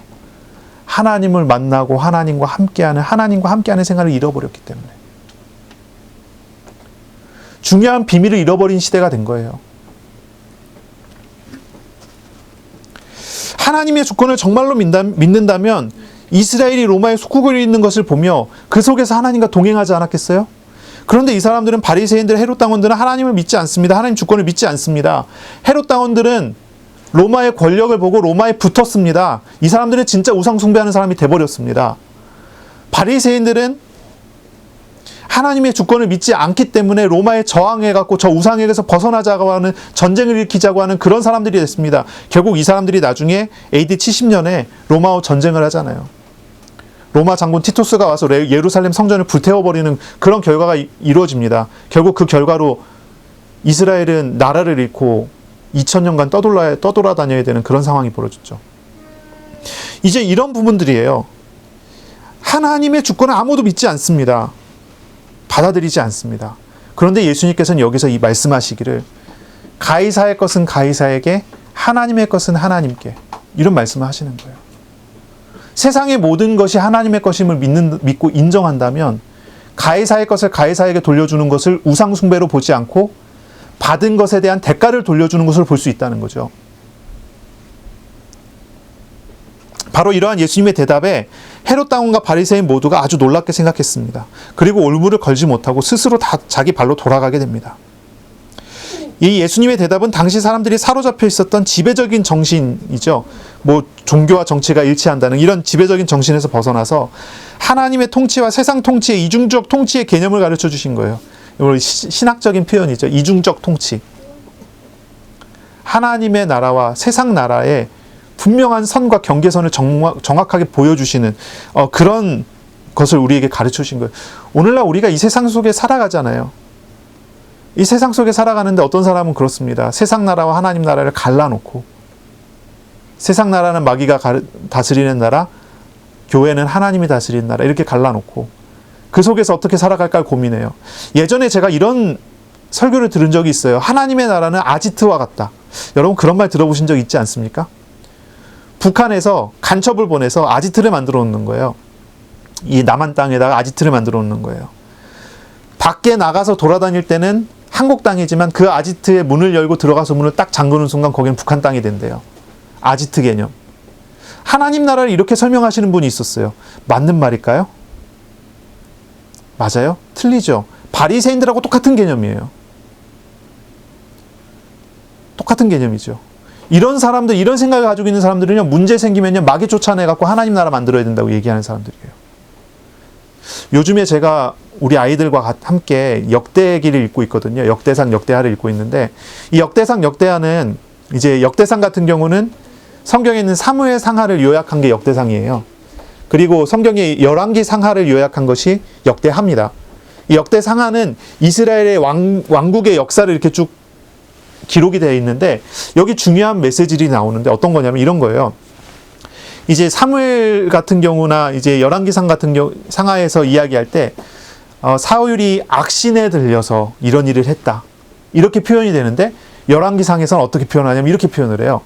하나님을 만나고 하나님과 함께하는 생활을 잃어버렸기 때문에. 중요한 비밀을 잃어버린 시대가 된 거예요. 하나님의 주권을 정말로 믿는다면 이스라엘이 로마에 속국을 잇는 것을 보며 그 속에서 하나님과 동행하지 않았겠어요? 그런데 이 사람들은 바리새인들, 헤롯 당원들은 하나님을 믿지 않습니다. 하나님 주권을 믿지 않습니다. 헤롯 당원들은 로마의 권력을 보고 로마에 붙었습니다. 이 사람들은 진짜 우상 숭배하는 사람이 돼버렸습니다. 바리새인들은 하나님의 주권을 믿지 않기 때문에 로마에 저항해갖고 저 우상에게서 벗어나자고 하는, 전쟁을 일으키자고 하는 그런 사람들이 됐습니다. 결국 이 사람들이 나중에 AD 70년에 로마와 전쟁을 하잖아요. 로마 장군 티투스가 와서 예루살렘 성전을 불태워버리는 그런 결과가 이루어집니다. 결국 그 결과로 이스라엘은 나라를 잃고 2000년간 떠돌아다녀야 되는 그런 상황이 벌어졌죠. 이제 이런 부분들이에요. 하나님의 주권을 아무도 믿지 않습니다. 받아들이지 않습니다. 그런데 예수님께서는 여기서 이 말씀하시기를 가이사의 것은 가이사에게, 하나님의 것은 하나님께, 이런 말씀을 하시는 거예요. 세상의 모든 것이 하나님의 것임을 믿고 인정한다면 가이사의 것을 가이사에게 돌려주는 것을 우상 숭배로 보지 않고 받은 것에 대한 대가를 돌려주는 것을 볼 수 있다는 거죠. 바로 이러한 예수님의 대답에 헤롯 당원과 바리새인 모두가 아주 놀랍게 생각했습니다. 그리고 올무를 걸지 못하고 스스로 다 자기 발로 돌아가게 됩니다. 이 예수님의 대답은 당시 사람들이 사로잡혀 있었던 지배적인 정신이죠. 뭐 종교와 정치가 일치한다는 이런 지배적인 정신에서 벗어나서 하나님의 통치와 세상 통치의 이중적 통치의 개념을 가르쳐 주신 거예요. 신학적인 표현이죠. 이중적 통치. 하나님의 나라와 세상 나라의 분명한 선과 경계선을 정확하게 보여주시는 그런 것을 우리에게 가르쳐 주신 거예요. 오늘날 우리가 이 세상 속에 살아가잖아요. 이 세상 속에 살아가는데 어떤 사람은 그렇습니다. 세상 나라와 하나님 나라를 갈라놓고, 세상 나라는 마귀가 다스리는 나라, 교회는 하나님이 다스리는 나라, 이렇게 갈라놓고 그 속에서 어떻게 살아갈까 고민해요. 예전에 제가 이런 설교를 들은 적이 있어요. 하나님의 나라는 아지트와 같다. 여러분 그런 말 들어보신 적 있지 않습니까? 북한에서 간첩을 보내서 아지트를 만들어 놓는 거예요. 이 남한 땅에다가 아지트를 만들어 놓는 거예요. 밖에 나가서 돌아다닐 때는 한국 땅이지만 그 아지트의 문을 열고 들어가서 문을 딱 잠그는 순간 거기는 북한 땅이 된대요. 아지트 개념. 하나님 나라를 이렇게 설명하시는 분이 있었어요. 맞는 말일까요? 맞아요? 틀리죠. 바리새인들하고 똑같은 개념이에요. 똑같은 개념이죠. 이런 사람들, 이런 생각을 가지고 있는 사람들은요, 문제 생기면요, 마귀 쫓아내갖고 하나님 나라 만들어야 된다고 얘기하는 사람들이에요. 요즘에 제가 우리 아이들과 함께 역대기를 읽고 있거든요. 역대상, 역대하를 읽고 있는데, 이 역대상, 역대하는 이제 역대상 같은 경우는 성경에 있는 사무엘 상하를 요약한 게 역대상이에요. 그리고 성경의 열왕기 상하를 요약한 것이 역대하입니다. 이 역대상하는 이스라엘의 왕국의 역사를 이렇게 쭉 기록이 되어 있는데, 여기 중요한 메시지들이 나오는데 어떤 거냐면 이런 거예요. 이제 사무엘 같은 경우나 이제 열왕기상 같은 경우 상하에서 이야기할 때 사울이 악신에 들려서 이런 일을 했다, 이렇게 표현이 되는데, 열왕기상에서는 어떻게 표현하냐면 이렇게 표현을 해요.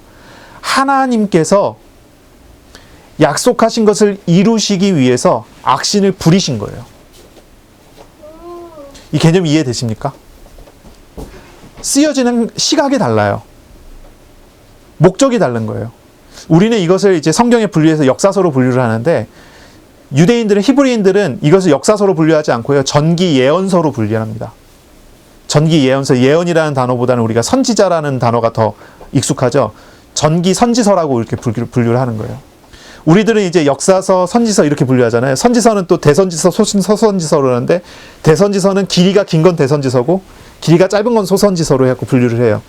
하나님께서 약속하신 것을 이루시기 위해서 악신을 부리신 거예요. 이 개념 이해되십니까? 쓰여지는 시각이 달라요. 목적이 다른 거예요. 우리는 이것을 이제 성경에 분류해서 역사서로 분류를 하는데, 유대인들은, 히브리인들은 이것을 역사서로 분류하지 않고요, 전기 예언서로 분류합니다. 전기 예언서, 예언이라는 단어보다는 우리가 선지자라는 단어가 더 익숙하죠. 전기 선지서라고 이렇게 분류를 하는 거예요. 우리들은 이제 역사서, 선지서 이렇게 분류하잖아요. 선지서는 또 대선지서, 소선지서로 하는데, 대선지서는 길이가 긴 건 대선지서고 길이가 짧은 건 소선지서로 해갖고 분류를 해요.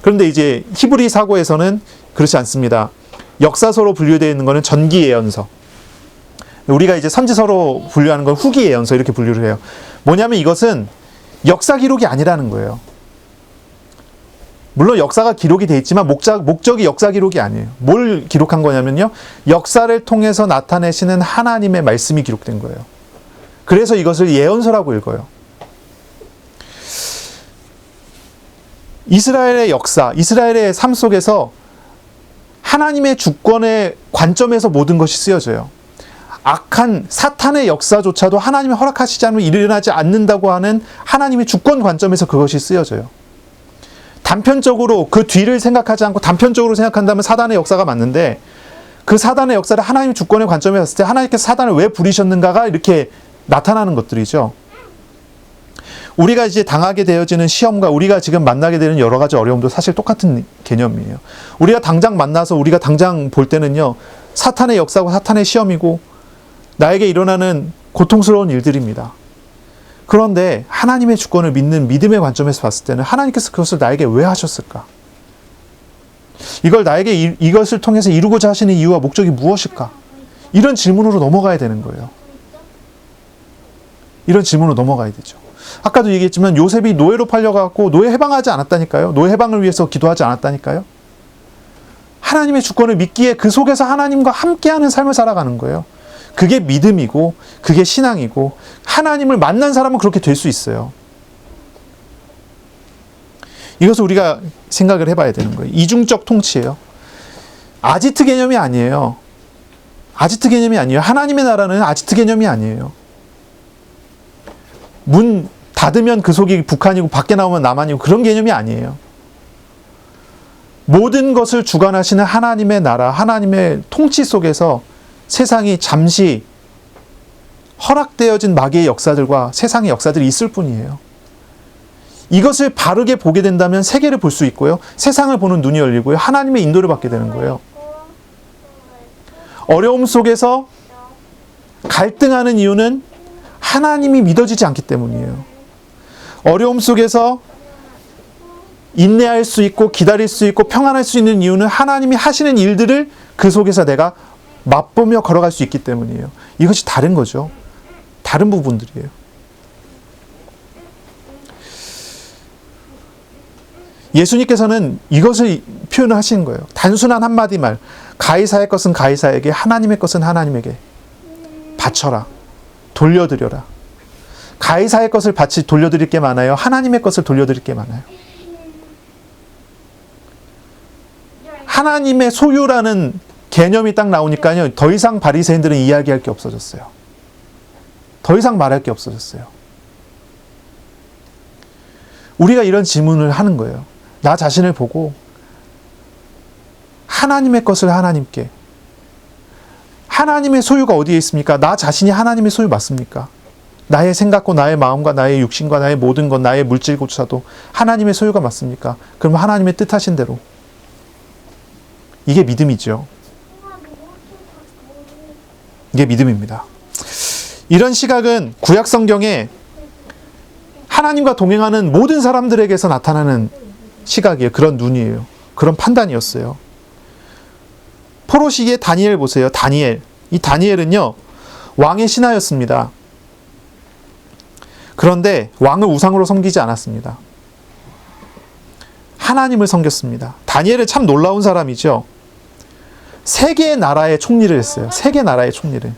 그런데 이제 히브리 사고에서는 그렇지 않습니다. 역사서로 분류되어 있는 거는 전기 예언서, 우리가 이제 선지서로 분류하는 건 후기 예언서, 이렇게 분류를 해요. 뭐냐면 이것은 역사 기록이 아니라는 거예요. 물론 역사가 기록이 돼 있지만 목적이 역사 기록이 아니에요. 뭘 기록한 거냐면요, 역사를 통해서 나타내시는 하나님의 말씀이 기록된 거예요. 그래서 이것을 예언서라고 읽어요. 이스라엘의 역사, 이스라엘의 삶 속에서 하나님의 주권의 관점에서 모든 것이 쓰여져요. 악한 사탄의 역사조차도 하나님이 허락하시지 않으면 일어나지 않는다고 하는 하나님의 주권 관점에서 그것이 쓰여져요. 단편적으로 그 뒤를 생각하지 않고 단편적으로 생각한다면 사단의 역사가 맞는데, 그 사단의 역사를 하나님의 주권의 관점에 봤을 때 하나님께서 사단을 왜 부리셨는가가 이렇게 나타나는 것들이죠. 우리가 이제 당하게 되어지는 시험과 우리가 지금 만나게 되는 여러 가지 어려움도 사실 똑같은 개념이에요. 우리가 당장 만나서 우리가 당장 볼 때는요, 사탄의 역사고 사탄의 시험이고 나에게 일어나는 고통스러운 일들입니다. 그런데 하나님의 주권을 믿는 믿음의 관점에서 봤을 때는 하나님께서 그것을 나에게 왜 하셨을까? 이걸 나에게 이것을 통해서 이루고자 하시는 이유와 목적이 무엇일까? 이런 질문으로 넘어가야 되는 거예요. 이런 질문으로 넘어가야 되죠. 아까도 얘기했지만 요셉이 노예로 팔려가고 노예 해방하지 않았다니까요. 노예 해방을 위해서 기도하지 않았다니까요. 하나님의 주권을 믿기에 그 속에서 하나님과 함께하는 삶을 살아가는 거예요. 그게 믿음이고 그게 신앙이고 하나님을 만난 사람은 그렇게 될 수 있어요. 이것을 우리가 생각을 해봐야 되는 거예요. 이중적 통치예요. 아지트 개념이 아니에요. 아지트 개념이 아니에요. 하나님의 나라는 아지트 개념이 아니에요. 문 닫으면 그 속이 북한이고 밖에 나오면 남한이고 그런 개념이 아니에요. 모든 것을 주관하시는 하나님의 나라, 하나님의 통치 속에서 세상이 잠시 허락되어진 마귀의 역사들과 세상의 역사들이 있을 뿐이에요. 이것을 바르게 보게 된다면 세계를 볼 수 있고요. 세상을 보는 눈이 열리고요. 하나님의 인도를 받게 되는 거예요. 어려움 속에서 갈등하는 이유는 하나님이 믿어지지 않기 때문이에요. 어려움 속에서 인내할 수 있고 기다릴 수 있고 평안할 수 있는 이유는 하나님이 하시는 일들을 그 속에서 내가 맛보며 걸어갈 수 있기 때문이에요. 이것이 다른 거죠. 다른 부분들이에요. 예수님께서는 이것을 표현을 하시는 거예요. 단순한 한마디 말. 가이사의 것은 가이사에게, 하나님의 것은 하나님에게 바쳐라. 돌려드려라. 가이사의 것을 바치 돌려드릴 게 많아요. 하나님의 것을 돌려드릴 게 많아요. 하나님의 소유라는 개념이 딱 나오니까요. 더 이상 바리새인들은 이야기할 게 없어졌어요. 더 이상 말할 게 없어졌어요. 우리가 이런 질문을 하는 거예요. 나 자신을 보고 하나님의 것을 하나님께, 하나님의 소유가 어디에 있습니까? 나 자신이 하나님의 소유 맞습니까? 나의 생각과 나의 마음과 나의 육신과 나의 모든 것, 나의 물질조차도 하나님의 소유가 맞습니까? 그럼 하나님의 뜻하신 대로. 이게 믿음이죠. 이게 믿음입니다. 이런 시각은 구약 성경에 하나님과 동행하는 모든 사람들에게서 나타나는 시각이에요. 그런 눈이에요. 그런 판단이었어요. 포로시기의 다니엘 보세요. 다니엘. 이 다니엘은요, 왕의 신하였습니다. 그런데 왕을 우상으로 섬기지 않았습니다. 하나님을 섬겼습니다. 다니엘은 참 놀라운 사람이죠. 세 개의 나라의 총리를 했어요. 세 개의 나라의 총리를.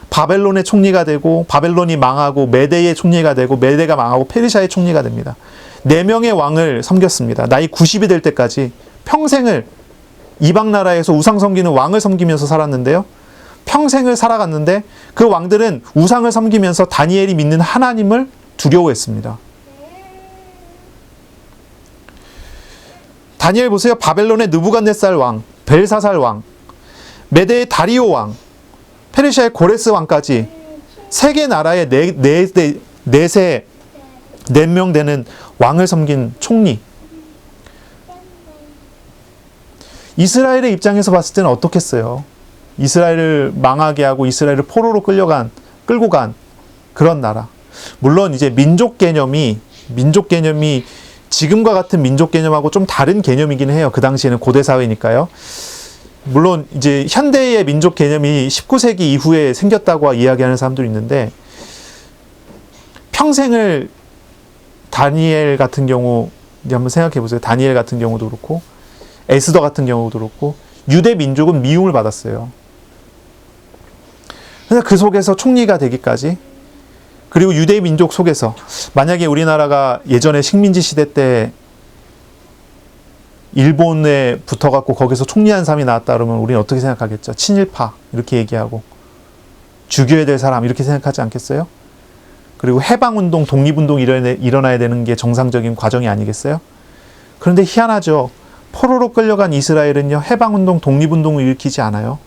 바벨론의 총리가 되고, 바벨론이 망하고, 메대의 총리가 되고, 메대가 망하고, 페르시아의 총리가 됩니다. 4명의 왕을 섬겼습니다. 나이 90이 될 때까지 평생을 이방 나라에서 우상 섬기는 왕을 섬기면서 살았는데요. 평생을 살아갔는데 그 왕들은 우상을 섬기면서 다니엘이 믿는 하나님을 두려워했습니다. 다니엘 보세요. 바벨론의 느부갓네살 왕, 벨사살 왕, 메대의 다리오 왕, 페르시아의 고레스 왕까지 세 개 나라의 4명 되는 왕을 섬긴 총리. 이스라엘의 입장에서 봤을 때는 어떻겠어요? 이스라엘을 망하게 하고 이스라엘을 포로로 끌고 간 그런 나라. 물론 이제 민족 개념이 지금과 같은 민족 개념하고 좀 다른 개념이긴 해요. 그 당시에는 고대 사회니까요. 물론 이제 현대의 민족 개념이 19세기 이후에 생겼다고 이야기하는 사람도 있는데, 평생을 다니엘 같은 경우 한번 생각해 보세요. 다니엘 같은 경우도 그렇고 에스더 같은 경우도 그렇고 유대 민족은 미움을 받았어요. 그래서 그 속에서 총리가 되기까지, 그리고 유대 민족 속에서 만약에 우리나라가 예전에 식민지 시대 때 일본에 붙어갖고 거기서 총리한 사람이 나왔다 그러면 우리는 어떻게 생각하겠죠? 친일파 이렇게 얘기하고 죽여야 될 사람 이렇게 생각하지 않겠어요? 그리고 해방운동, 독립운동 일어나야 되는 게 정상적인 과정이 아니겠어요? 그런데 희한하죠. 포로로 끌려간 이스라엘은요, 해방운동, 독립운동을 일으키지 않아요.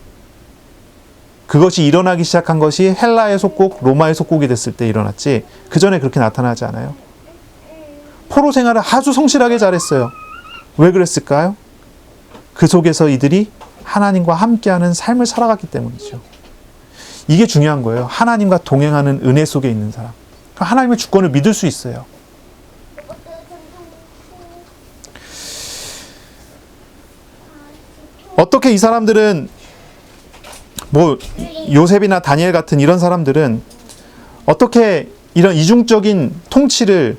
그것이 일어나기 시작한 것이 헬라의 속국, 로마의 속국이 됐을 때 일어났지 그 전에 그렇게 나타나지 않아요. 포로 생활을 아주 성실하게 잘했어요. 왜 그랬을까요? 그 속에서 이들이 하나님과 함께하는 삶을 살아갔기 때문이죠. 이게 중요한 거예요. 하나님과 동행하는 은혜 속에 있는 사람. 하나님의 주권을 믿을 수 있어요. 어떻게 이 사람들은 요셉이나 다니엘 같은 이런 사람들은 어떻게 이런 이중적인 통치를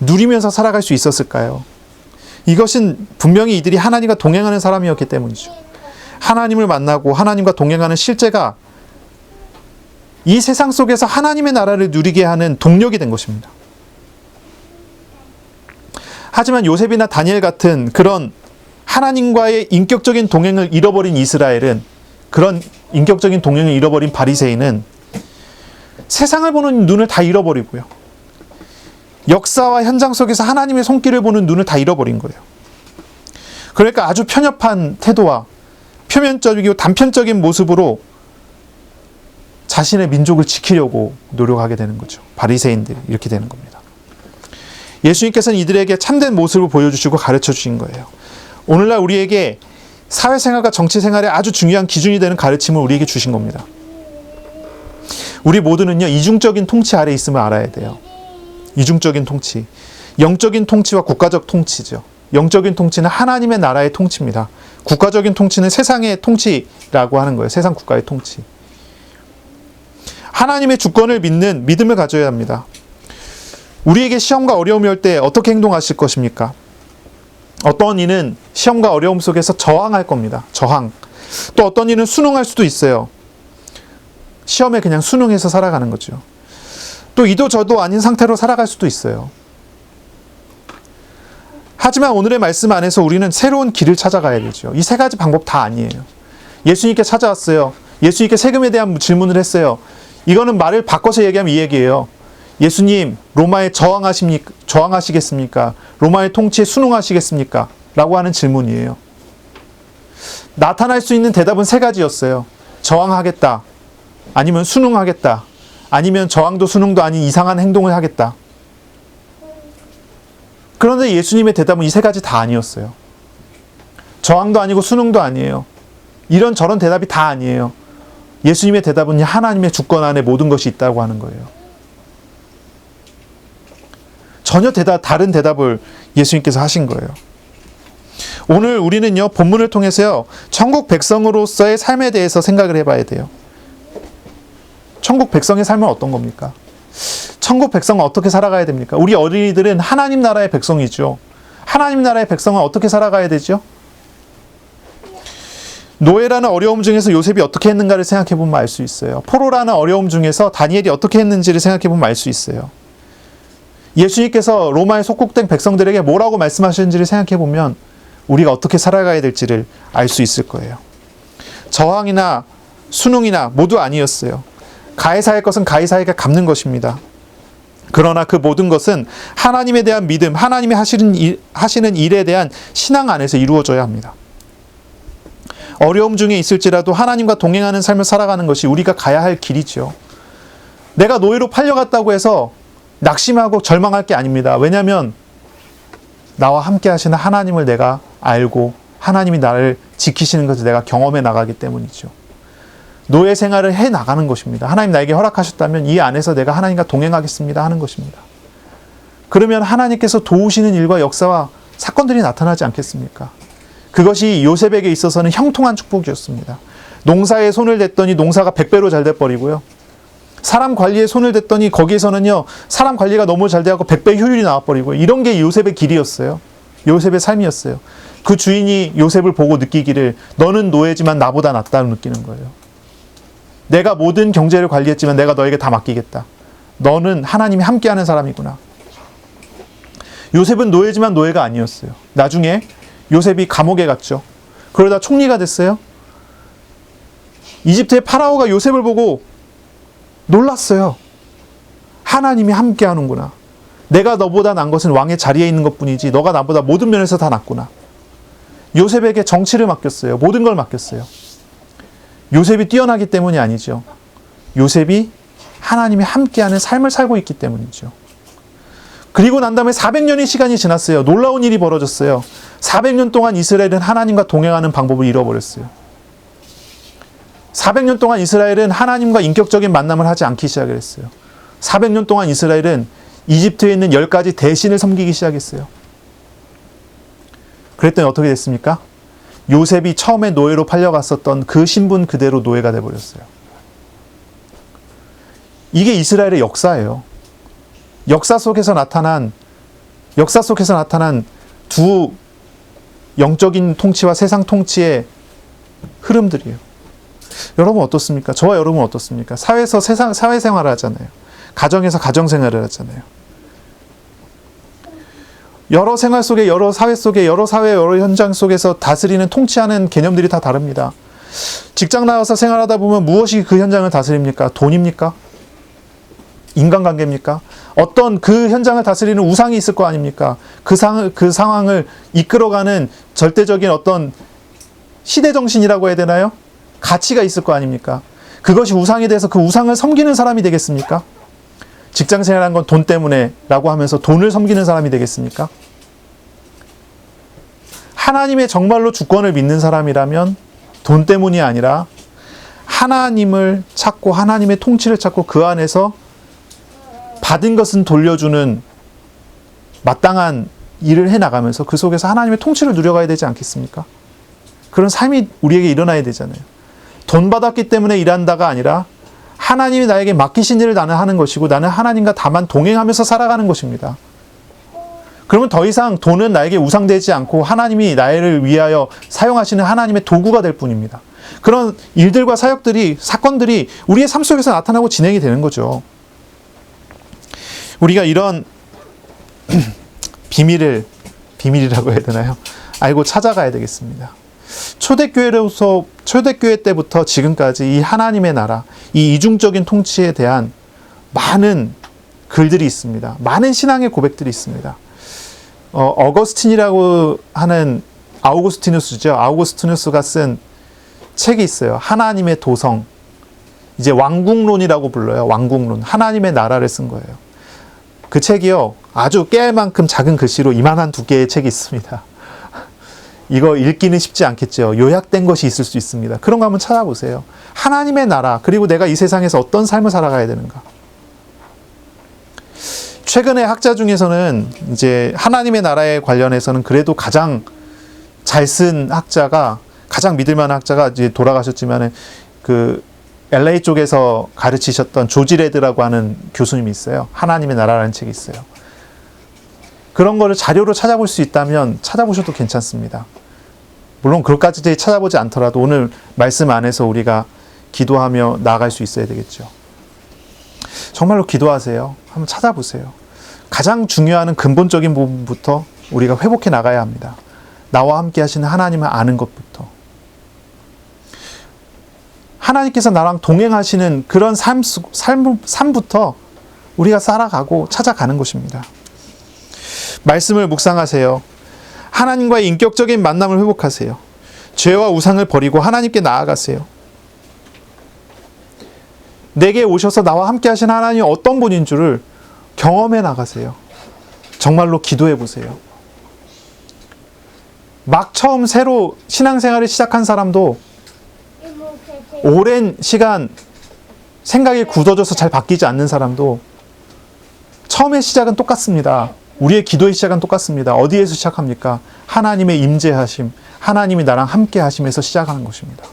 누리면서 살아갈 수 있었을까요? 이것은 분명히 이들이 하나님과 동행하는 사람이었기 때문이죠. 하나님을 만나고 하나님과 동행하는 실제가 이 세상 속에서 하나님의 나라를 누리게 하는 동력이 된 것입니다. 하지만 요셉이나 다니엘 같은 그런 하나님과의 인격적인 동행을 잃어버린 이스라엘은, 그런 인격적인 동행을 잃어버린 바리새인은 세상을 보는 눈을 다 잃어버리고요. 역사와 현장 속에서 하나님의 손길을 보는 눈을 다 잃어버린 거예요. 그러니까 아주 편협한 태도와 표면적이고 단편적인 모습으로 자신의 민족을 지키려고 노력하게 되는 거죠. 바리새인들이 이렇게 되는 겁니다. 예수님께서는 이들에게 참된 모습을 보여주시고 가르쳐 주신 거예요. 오늘날 우리에게 사회생활과 정치생활에 아주 중요한 기준이 되는 가르침을 우리에게 주신 겁니다. 우리 모두는요, 이중적인 통치 아래에 있음을 알아야 돼요. 이중적인 통치. 영적인 통치와 국가적 통치죠. 영적인 통치는 하나님의 나라의 통치입니다. 국가적인 통치는 세상의 통치라고 하는 거예요. 세상 국가의 통치. 하나님의 주권을 믿는 믿음을 가져야 합니다. 우리에게 시험과 어려움이 올 때 어떻게 행동하실 것입니까? 어떤 이는 시험과 어려움 속에서 저항할 겁니다. 저항. 또 어떤 이는 순응할 수도 있어요. 시험에 그냥 순응해서 살아가는 거죠. 또 이도 저도 아닌 상태로 살아갈 수도 있어요. 하지만 오늘의 말씀 안에서 우리는 새로운 길을 찾아가야 되죠. 이 세 가지 방법 다 아니에요. 예수님께 찾아왔어요. 예수님께 세금에 대한 질문을 했어요. 이거는 말을 바꿔서 얘기하면 이 얘기예요. 예수님, 로마에 저항하시겠습니까? 로마의 통치에 순응하시겠습니까? 라고 하는 질문이에요. 나타날 수 있는 대답은 세 가지였어요. 저항하겠다. 아니면 순응하겠다. 아니면 저항도 순응도 아닌 이상한 행동을 하겠다. 그런데 예수님의 대답은 이 세 가지 다 아니었어요. 저항도 아니고 순응도 아니에요. 이런 저런 대답이 다 아니에요. 예수님의 대답은 하나님의 주권 안에 모든 것이 있다고 하는 거예요. 전혀 다른 대답을 예수님께서 하신 거예요. 오늘 우리는요, 본문을 통해서요, 천국 백성으로서의 삶에 대해서 생각을 해봐야 돼요. 천국 백성의 삶은 어떤 겁니까? 천국 백성은 어떻게 살아가야 됩니까? 우리 어린이들은 하나님 나라의 백성이죠. 하나님 나라의 백성은 어떻게 살아가야 되죠? 노예라는 어려움 중에서 요셉이 어떻게 했는가를 생각해보면 알 수 있어요. 포로라는 어려움 중에서 다니엘이 어떻게 했는지를 생각해보면 알 수 있어요. 예수님께서 로마에 속국된 백성들에게 뭐라고 말씀하시는지를 생각해보면 우리가 어떻게 살아가야 될지를 알 수 있을 거예요. 저항이나 순응이나 모두 아니었어요. 가해사의 것은 가해사에게 갚는 것입니다. 그러나 그 모든 것은 하나님에 대한 믿음, 하나님이 하시는 일에 대한 신앙 안에서 이루어져야 합니다. 어려움 중에 있을지라도 하나님과 동행하는 삶을 살아가는 것이 우리가 가야 할 길이죠. 내가 노예로 팔려갔다고 해서 낙심하고 절망할 게 아닙니다. 왜냐하면 나와 함께 하시는 하나님을 내가 알고 하나님이 나를 지키시는 것을 내가 경험해 나가기 때문이죠. 노예 생활을 해 나가는 것입니다. 하나님 나에게 허락하셨다면 이 안에서 내가 하나님과 동행하겠습니다 하는 것입니다. 그러면 하나님께서 도우시는 일과 역사와 사건들이 나타나지 않겠습니까? 그것이 요셉에게 있어서는 형통한 축복이었습니다. 농사에 손을 댔더니 농사가 100배로 잘 돼버리고요. 사람 관리에 손을 댔더니 거기에서는요, 사람 관리가 너무 잘 돼갖고 100배 효율이 나와버리고, 이런 게 요셉의 길이었어요. 요셉의 삶이었어요. 그 주인이 요셉을 보고 느끼기를 너는 노예지만 나보다 낫다고 느끼는 거예요. 내가 모든 경제를 관리했지만 내가 너에게 다 맡기겠다. 너는 하나님이 함께하는 사람이구나. 요셉은 노예지만 노예가 아니었어요. 나중에 요셉이 감옥에 갔죠. 그러다 총리가 됐어요. 이집트의 파라오가 요셉을 보고 놀랐어요. 하나님이 함께하는구나. 내가 너보다 난 것은 왕의 자리에 있는 것뿐이지 너가 나보다 모든 면에서 다 낫구나. 요셉에게 정치를 맡겼어요. 모든 걸 맡겼어요. 요셉이 뛰어나기 때문이 아니죠. 요셉이 하나님이 함께하는 삶을 살고 있기 때문이죠. 그리고 난 다음에 400년의 시간이 지났어요. 놀라운 일이 벌어졌어요. 400년 동안 이스라엘은 하나님과 동행하는 방법을 잃어버렸어요. 400년 동안 이스라엘은 하나님과 인격적인 만남을 하지 않기 시작했어요. 400년 동안 이스라엘은 이집트에 있는 10가지 대신을 섬기기 시작했어요. 그랬더니 어떻게 됐습니까? 요셉이 처음에 노예로 팔려갔었던 그 신분 그대로 노예가 돼버렸어요. 이게 이스라엘의 역사예요. 역사 속에서 나타난 두 영적인 통치와 세상 통치의 흐름들이에요. 여러분 어떻습니까? 저와 여러분 어떻습니까? 사회에서 사회생활을 하잖아요. 가정에서 가정생활을 하잖아요. 여러 생활 속에, 여러 사회 속에, 여러 사회, 여러 현장 속에서 다스리는, 통치하는 개념들이 다 다릅니다. 직장 나와서 생활하다 보면 무엇이 그 현장을 다스립니까? 돈입니까? 인간관계입니까? 어떤 그 현장을 다스리는 우상이 있을 거 아닙니까? 그 상황을 이끌어가는 절대적인 어떤 시대정신이라고 해야 되나요? 가치가 있을 거 아닙니까? 그것이 우상이 돼서 그 우상을 섬기는 사람이 되겠습니까? 직장 생활한 건 돈 때문에 라고 하면서 돈을 섬기는 사람이 되겠습니까? 하나님의 정말로 주권을 믿는 사람이라면 돈 때문이 아니라 하나님을 찾고 하나님의 통치를 찾고 그 안에서 받은 것은 돌려주는 마땅한 일을 해나가면서 그 속에서 하나님의 통치를 누려가야 되지 않겠습니까? 그런 삶이 우리에게 일어나야 되잖아요. 돈 받았기 때문에 일한다가 아니라 하나님이 나에게 맡기신 일을 나는 하는 것이고 나는 하나님과 다만 동행하면서 살아가는 것입니다. 그러면 더 이상 돈은 나에게 우상되지 않고 하나님이 나를 위하여 사용하시는 하나님의 도구가 될 뿐입니다. 그런 일들과 사건들이 우리의 삶 속에서 나타나고 진행이 되는 거죠. 우리가 이런 비밀이라고 해야 되나요? 알고 찾아가야 되겠습니다. 초대교회 때부터 지금까지 이 하나님의 나라, 이 이중적인 통치에 대한 많은 글들이 있습니다. 많은 신앙의 고백들이 있습니다. 어거스틴이라고 하는 아우구스티누스죠. 아우구스티누스가 쓴 책이 있어요. 하나님의 도성. 이제 왕국론이라고 불러요. 왕국론. 하나님의 나라를 쓴 거예요. 그 책이요. 아주 깨만큼 작은 글씨로 이만한 두께의 책이 있습니다. 이거 읽기는 쉽지 않겠죠. 요약된 것이 있을 수 있습니다. 그런 거 한번 찾아보세요. 하나님의 나라, 그리고 내가 이 세상에서 어떤 삶을 살아가야 되는가. 최근에 학자 중에서는 이제 하나님의 나라에 관련해서는 그래도 가장 잘 쓴 학자가, 가장 믿을만한 학자가 이제 돌아가셨지만은 그 LA 쪽에서 가르치셨던 조지 레드라고 하는 교수님이 있어요. 하나님의 나라라는 책이 있어요. 그런 거를 자료로 찾아볼 수 있다면 찾아보셔도 괜찮습니다. 물론 그것까지 찾아보지 않더라도 오늘 말씀 안에서 우리가 기도하며 나아갈 수 있어야 되겠죠. 정말로 기도하세요. 한번 찾아보세요. 가장 중요한 근본적인 부분부터 우리가 회복해 나가야 합니다. 나와 함께 하시는 하나님을 아는 것부터. 하나님께서 나랑 동행하시는 그런 삶부터 우리가 살아가고 찾아가는 것입니다. 말씀을 묵상하세요. 하나님과의 인격적인 만남을 회복하세요. 죄와 우상을 버리고 하나님께 나아가세요. 내게 오셔서 나와 함께 하신 하나님이 어떤 분인 줄을 경험해 나가세요. 정말로 기도해 보세요. 막 처음 새로 신앙생활을 시작한 사람도 오랜 시간 생각이 굳어져서 잘 바뀌지 않는 사람도 처음의 시작은 똑같습니다. 우리의 기도의 시작은 똑같습니다. 어디에서 시작합니까? 하나님의 임재하심, 하나님이 나랑 함께 하심에서 시작하는 것입니다.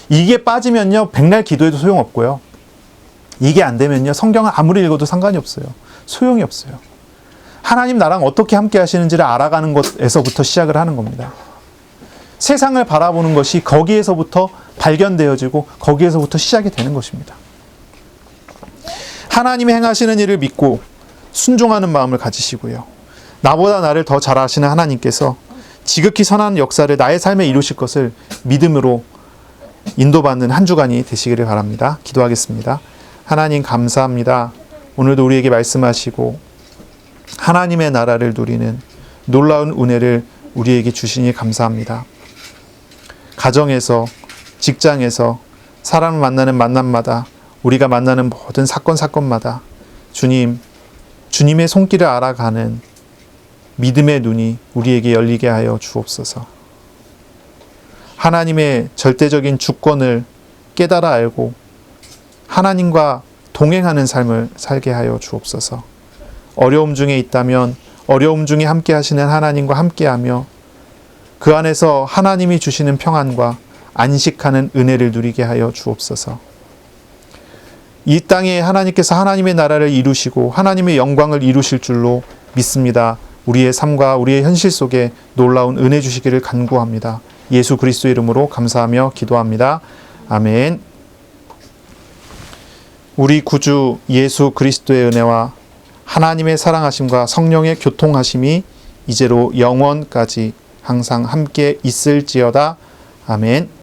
이게 빠지면요, 백날 기도해도 소용없고요. 이게 안 되면요, 성경을 아무리 읽어도 상관이 없어요. 소용이 없어요. 하나님 나랑 어떻게 함께 하시는지를 알아가는 것에서부터 시작을 하는 겁니다. 세상을 바라보는 것이 거기에서부터 발견되어지고 거기에서부터 시작이 되는 것입니다. 하나님이 행하시는 일을 믿고 순종하는 마음을 가지시고요. 나보다 나를 더 잘 아시는 하나님께서 지극히 선한 역사를 나의 삶에 이루실 것을 믿음으로 인도받는 한 주간이 되시기를 바랍니다. 기도하겠습니다. 하나님 감사합니다. 오늘도 우리에게 말씀하시고 하나님의 나라를 누리는 놀라운 은혜를 우리에게 주시니 감사합니다. 가정에서, 직장에서, 사람을 만나는 만남마다, 우리가 만나는 모든 사건마다 주님의 손길을 알아가는 믿음의 눈이 우리에게 열리게 하여 주옵소서. 하나님의 절대적인 주권을 깨달아 알고 하나님과 동행하는 삶을 살게 하여 주옵소서. 어려움 중에 있다면 어려움 중에 함께 하시는 하나님과 함께하며 그 안에서 하나님이 주시는 평안과 안식하는 은혜를 누리게 하여 주옵소서. 이 땅에 하나님께서 하나님의 나라를 이루시고 하나님의 영광을 이루실 줄로 믿습니다. 우리의 삶과 우리의 현실 속에 놀라운 은혜 주시기를 간구합니다. 예수 그리스도의 이름으로 감사하며 기도합니다. 아멘. 우리 구주 예수 그리스도의 은혜와 하나님의 사랑하심과 성령의 교통하심이 이제로 영원까지 항상 함께 있을지어다. 아멘.